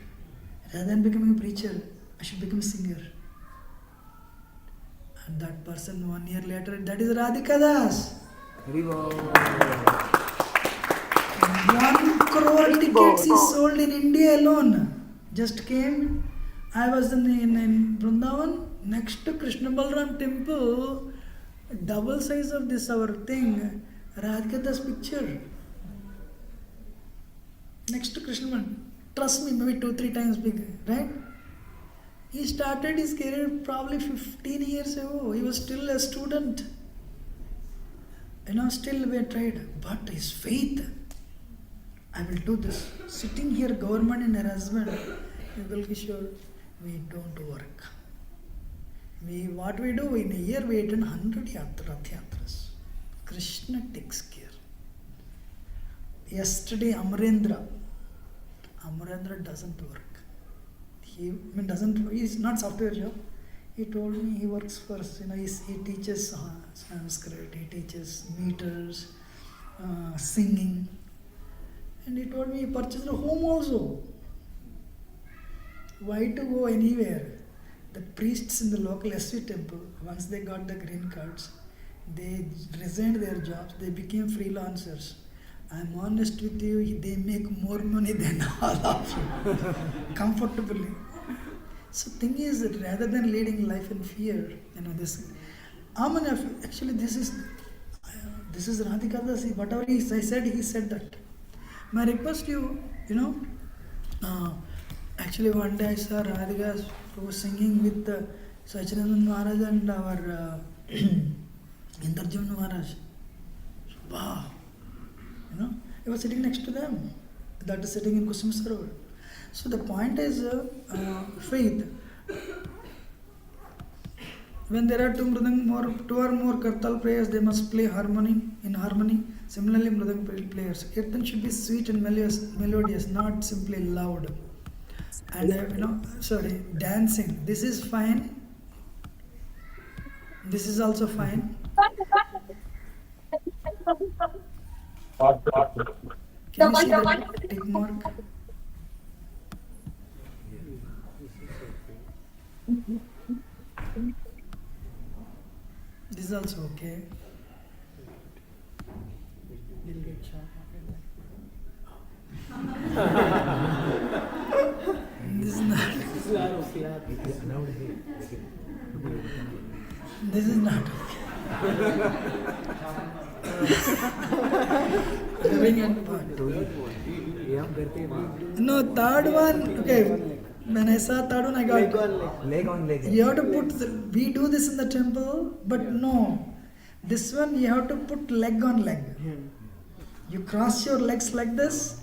Rather than becoming a preacher, I should become a singer. And that person 1 year later, that is Radhika Das. 1 crore tickets is sold in India alone. Just came. I was in Vrindavan, next to Krishna Balram temple. Double size of this our thing, Radhika Das picture. Next to Krishna, trust me, maybe 2-3 times bigger, right? He started his career probably 15 years ago. He was still a student. Still we tried. But his faith, I will do this. Sitting here, government and harassment, Yugal Kishore, we don't work. What we do, in a year we attend 100 yatras. Krishna takes care. Yesterday, Amarendra doesn't work. He's not software job. He told me he works for, he teaches Sanskrit, he teaches meters, singing. And he told me he purchased a home also. Why to go anywhere? The priests in the local SV temple, once they got the green cards, they resigned their jobs, they became freelancers. I'm honest with you, they make more money than all of you, comfortably. So thing is that rather than leading life in fear, this, actually this is Radhika Das, whatever I said, he said that. My request to you, actually one day I saw Radhika was singing with Sachinandan Maharaj and our Indarjun Maharaj. Wow! He was sitting next to them. That is sitting in Kusum Sarovar. So the point is faith. When there are two or more kartal players, they must play in harmony. Similarly, mridang players. Kirtan should be sweet and melodious, not simply loud. And dancing. This is fine. This is also fine. Can you see the tick mark? This is also okay. This is not. This is not No, third one. Okay, when I saw third one, I got leg on leg. You have to put. We do this in the temple, but no. This one you have to put leg on leg. You cross your legs like this,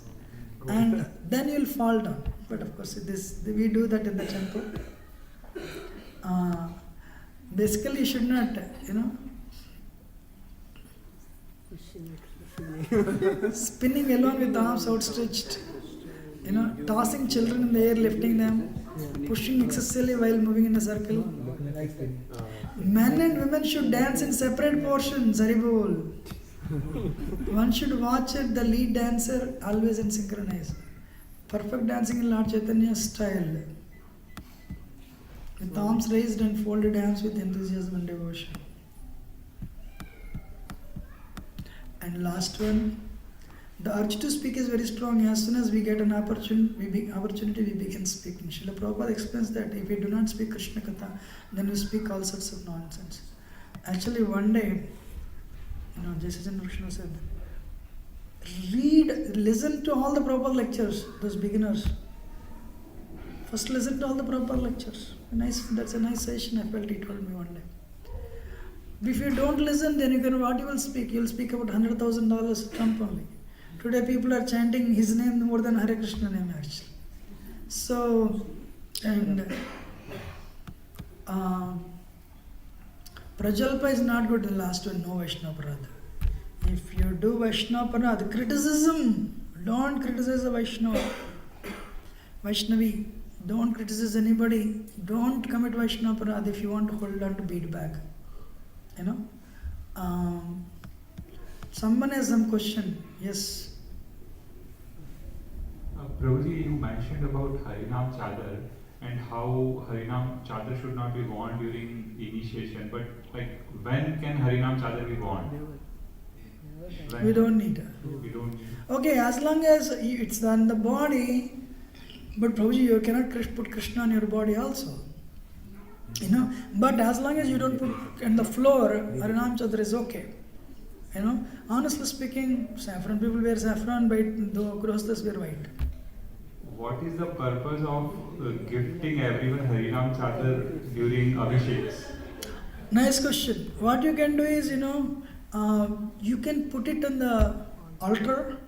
and then you'll fall down. But of course, we do that in the temple. Basically, you should not, spinning along with the arms outstretched, tossing children in the air, lifting them, pushing excessively while moving in a circle. Men and women should dance in separate portions, Haribol. One should watch it, the lead dancer always in synchronize. Perfect dancing in Lord Chaitanya style. With arms raised and folded hands with enthusiasm and devotion. And last one, the urge to speak is very strong. As soon as we get an opportunity, we begin speaking. Srila Prabhupada explains that if we do not speak Krishna Katha, then we speak all sorts of nonsense. Actually, one day, Jaisachandra Krishna said, listen to all the Prabhupada lectures, those beginners. First listen to all the Prabhupada lectures. That's a nice session, I felt, he told me one day. If you don't listen, then what you will speak? You will speak about $100,000 Trump only. Today people are chanting his name more than Hare Krishna name actually. So, and Prajalpa is not good, the last one, no Vaishnava Parada. If you do Vaishnava Parada, criticism, don't criticize a Vaishnava. Vaishnavi, don't criticize anybody. Don't commit Vaishnava Parada if you want to hold on to bead bag. Someone has some question. Yes. Prabhuji, you mentioned about Harinam Chadar and how Harinam Chadar should not be worn during initiation. But when can Harinam Chadar be worn? We don't need it. We don't need. Okay, as long as it's on the body, but Prabhuji, you cannot put Krishna on your body also. But as long as you don't put on the floor, Harinam Chadar is okay. Honestly speaking, saffron people wear saffron, but the Grosthas wear white. What is the purpose of gifting everyone Harinam Chadar during Abhisheks? Nice question. What you can do is, you can put it on the altar,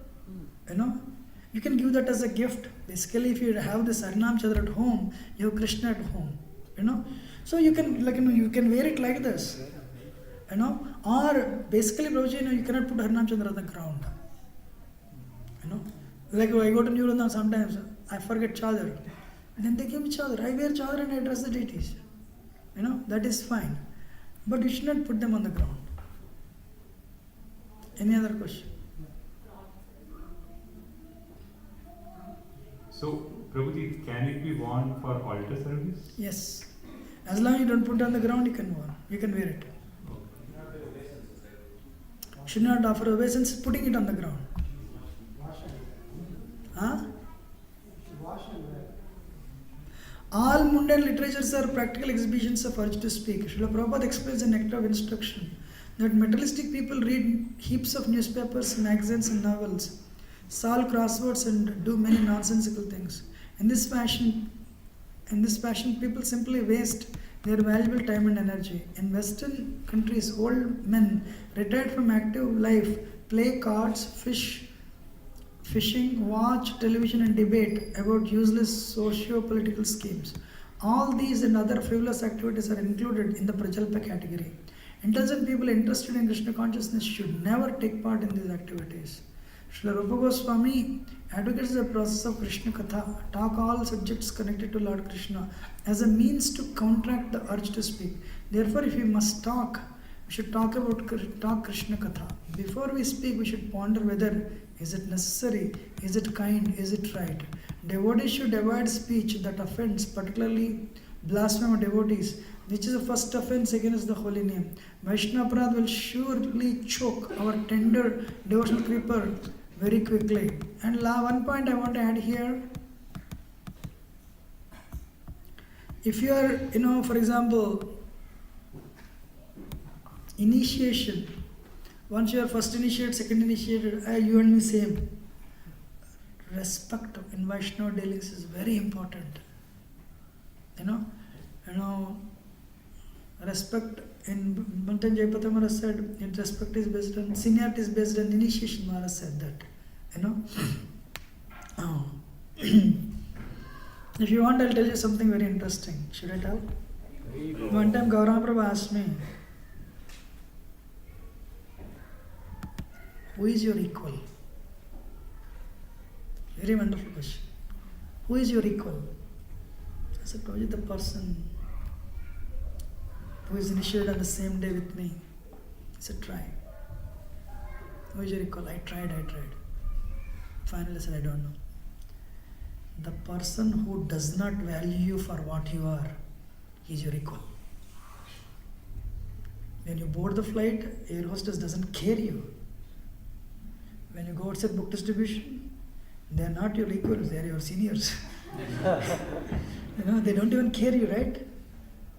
you can give that as a gift. Basically, if you have this Harinam Chadar at home, you have Krishna at home, So you can, you can wear it like this, or basically, Prabhuji, you cannot put Harinam Chadar on the ground, Like I go to New Vrindavan sometimes, I forget chadar. Then they give me chadar. I wear chadar and I address the deities. That is fine. But you should not put them on the ground. Any other question? So, Prabhuji, can it be worn for altar service? Yes. As long as you don't put it on the ground, you can wear. You can wear it. Should not offer obeisance putting it on the ground. All mundane literatures are practical exhibitions of urge to speak. Srila Prabhupada explains in Nectar of Instruction that materialistic people read heaps of newspapers, magazines and novels, solve crosswords and do many nonsensical things. In this fashion, people simply waste their valuable time and energy. In Western countries, old men retired from active life play cards, fishing, watch television and debate about useless socio-political schemes. All these and other frivolous activities are included in the Prajalpa category. Intelligent people interested in Krishna consciousness should never take part in these activities. Srila Rupa Goswami advocates the process of Krishna Katha, talk all subjects connected to Lord Krishna as a means to counteract the urge to speak. Therefore, if we must talk, we should talk Krishna Katha. Before we speak, we should ponder whether is it necessary, is it kind, is it right. Devotees should avoid speech that offends, particularly blasphemy of devotees, which is the first offense against the holy name. Vaishnava Parad will surely choke our tender devotional creeper very quickly. And one point I want to add here. If you are, for example, initiation, once you are first initiated, second initiated, you and me same. Respect in Vaishnava dealings is very important. Respect In one time Jayapatra Maharaj said, in respect is based on, seniority is based on initiation. Maharaj said that, you know. Oh. If you want, I'll tell you something very interesting. Should I tell? One time Gauranga Prabhu asked me, who is your equal? Very wonderful question. Who is your equal? I said, Prabhuji, the person who is initiated on the same day with me. He said, try. Who is your equal? I tried. Finally I said, I don't know. The person who does not value you for what you are, he is your equal. When you board the flight, air hostess doesn't care you. When you go outside book distribution, they are not your equals, they are your seniors. They don't even care you, right?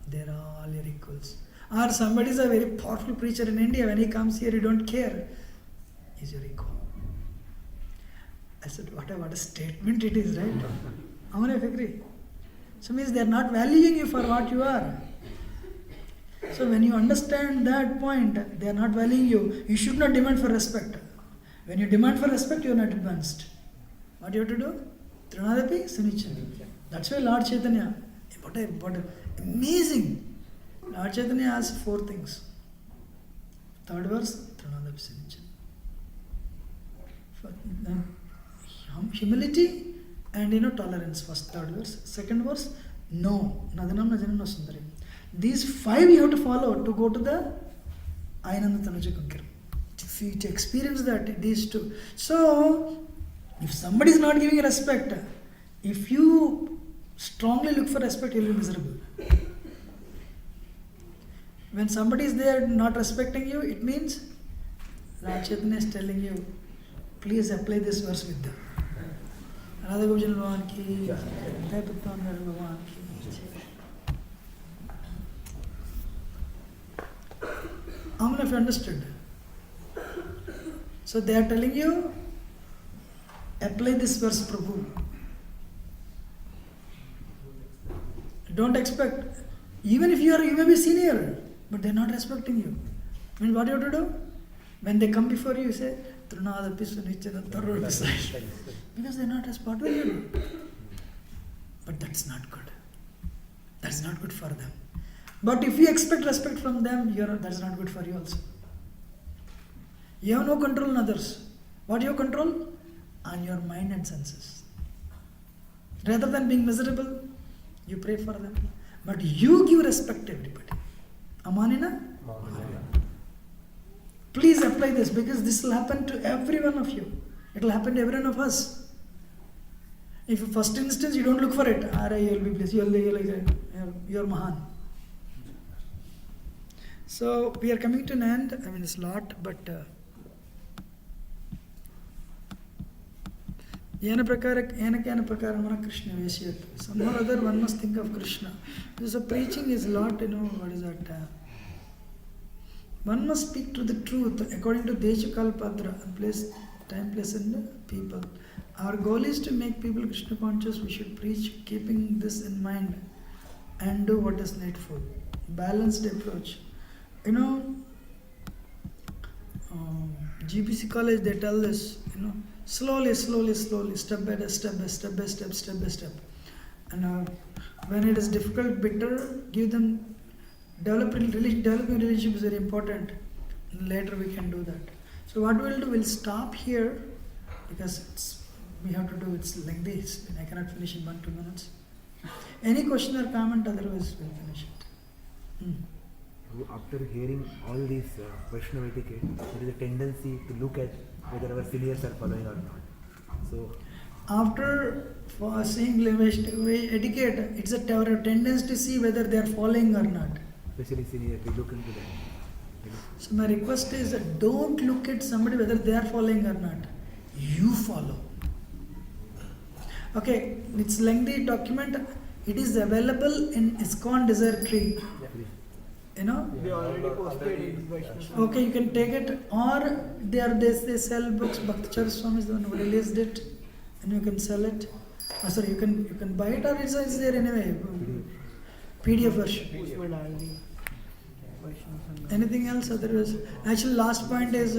They are all your equals. Or somebody is a very powerful preacher in India, when he comes here, you don't care. He is your equal. I said, what a statement it is, right? How many of you agree? So means they are not valuing you for what you are. So when you understand that point, they are not valuing you, you should not demand for respect. When you demand for respect, you are not advanced. What you have to do? Trinadapi Sanichan. That's why Lord Chaitanya, what amazing. Lord Chaitanya asks 4 things. Third verse, Trinadapi Sanichan. Humility and tolerance, first, third verse. Second verse, no. Nadanam Najanam no Sundari. These 5 you have to follow to go to the Ainanda Tanuja Kankir. To experience that, these 2. So, if somebody is not giving respect, if you strongly look for respect, you will be miserable. When somebody is there not respecting you, it means Lord Chaitanya is telling you, please apply this verse with them. Radha Govinda Bhagavan ki, Jayapatman Bhagavan ki. How many of you understood? So they are telling you, apply this verse, Prabhu. Don't expect, even if you may be senior, but they are not respecting you. I mean, what you have to do? When they come before you, you say, Trunadapi Sunichana Tarva. Because they are not respecting, what will you do? But that's not good. That's not good for them. But if you expect respect from them, that's not good for you also. You have no control on others. What do you control? On your mind and senses. Rather than being miserable, you pray for them. But you give respect to everybody. Amanina? Please apply this, because this will happen to every one of you. It will happen to every one of us. If first instance you don't look for it, you will be blessed. You are Mahan. So we are coming to an end. I mean, it's a lot, but Yana Prakara Mana Krishna Veshyat. Somehow or other one must think of Krishna. So preaching is a lot, what is that? One must speak to the truth according to Deshakal Padra, time, place and people. Our goal is to make people Krishna conscious. We should preach keeping this in mind and do what is needful. Balanced approach. GPC college, they tell us, slowly, step by step. And when it is difficult, bitter, give them, developing relationship is very important. Later we can do that. So what we'll do, we'll stop here, because we have to do it's like this. I cannot finish in 1-2 minutes. Any question or comment, otherwise we'll finish it. After hearing all these Vaishnava etiquette, there is a tendency to look at whether our seniors are following or not. So, after seeing etiquette, it's a tendency to see whether they are following or not. Especially seniors, we look into that. So my request is that don't look at somebody whether they are following or not. You follow. Okay, it's lengthy document. It is available in ISKCON Desert Tree. They already posted it. Okay, you can take it, or they sell books. Bhakti Charita Swami is the one who released it, and you can sell it. You can buy it, or it's there anyway. PDF version. Anything else? Otherwise, actually, last point is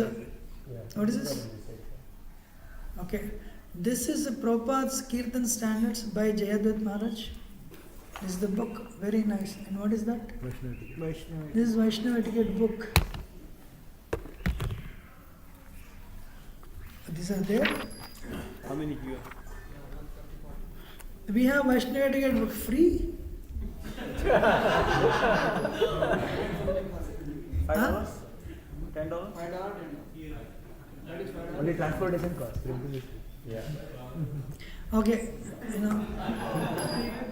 what is this? Okay, this is Prabhupada's Kirtan Standards by Jayadvaita Maharaj. This is the book, very nice. And what is that? This is Vaishanava etiquette book. These are there. How many you have? We have Vaishanava etiquette book free. $5? $10? Only transportation cost. Yeah. Okay,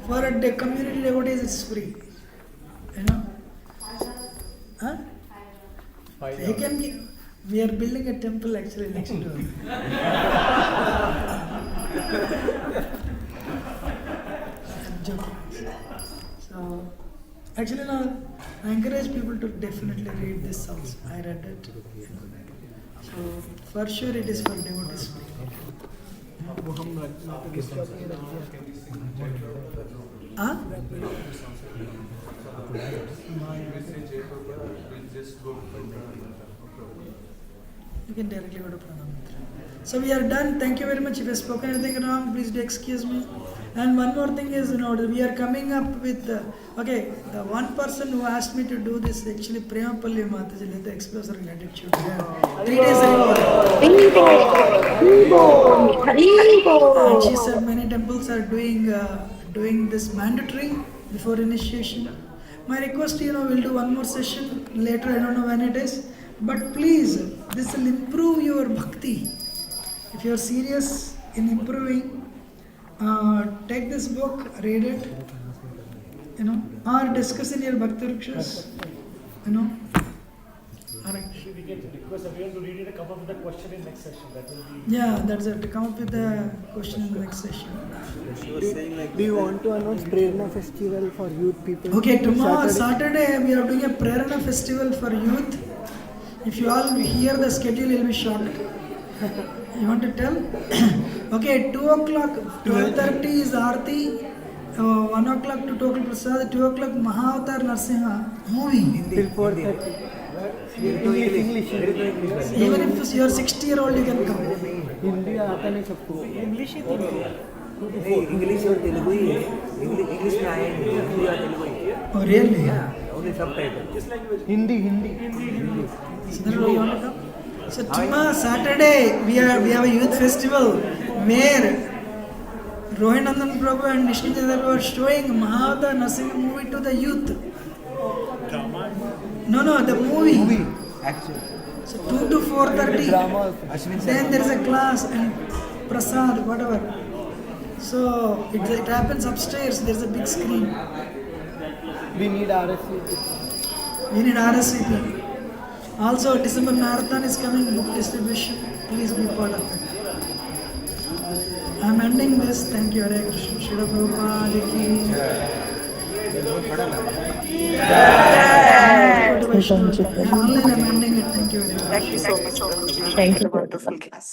for a community devotees it's free. Huh? They can give. We are building a temple actually next door. I'm joking. So, actually, no, I encourage people to definitely read this also. I read it. So, for sure, it is for devotees. Huh? You can directly go to Pranam. So we are done. Thank you very much. If I have spoken anything wrong, please do excuse me. And one more thing is, we are coming up with, the one person who asked me to do this, actually Premapalli Mataji, let the explosive gratitude. 3 days ago. And she said many temples are doing this mandatory before initiation. My request, we'll do one more session later, I don't know when it is. But please, this will improve your bhakti. If you are serious in improving, take this book, read it, or discuss in your bhakti rikshas, Alright. We can request everyone to read it and come up with a question in next session. That will be. Yeah, that's it. To come up with the question in the next session. Do you want to announce Prerna Festival for youth people? Okay, tomorrow, Saturday, we are doing a Prerna Festival for youth. If you all hear the schedule, you'll be shocked. You want to tell? Okay, 2 o'clock, 12:30 is Aarti, 1 o'clock to 2 o'clock Prasad, 2 o'clock Mahavatar Narsimha movie. Till 4:30. English. Even if you are 60-year-old, you can come. Hindi आता नहीं सबको. English और तेलुगु ही है. English में आए नहीं. हिंदी और तेलुगु ही है. Oh, really? Yeah, only subtitle. Hindi. So that's why you want to come? So tomorrow, Saturday, we have a youth festival where Rohinandan Prabhu and Nishni Chandra are showing Mahavatar Narsimha movie to the youth. No, the movie. Actually. So 2 to 4:30. Then there is a class and prasad, whatever. So it happens upstairs. There is a big screen. We need RSVP. Also, December marathon is coming. Book distribution. Please be part of it. I am ending this. Thank you, Hare Krishna. Srila Prabhupada ki. I'm ending it. Thank you very much. Thank you so much. Thank you. Wonderful class.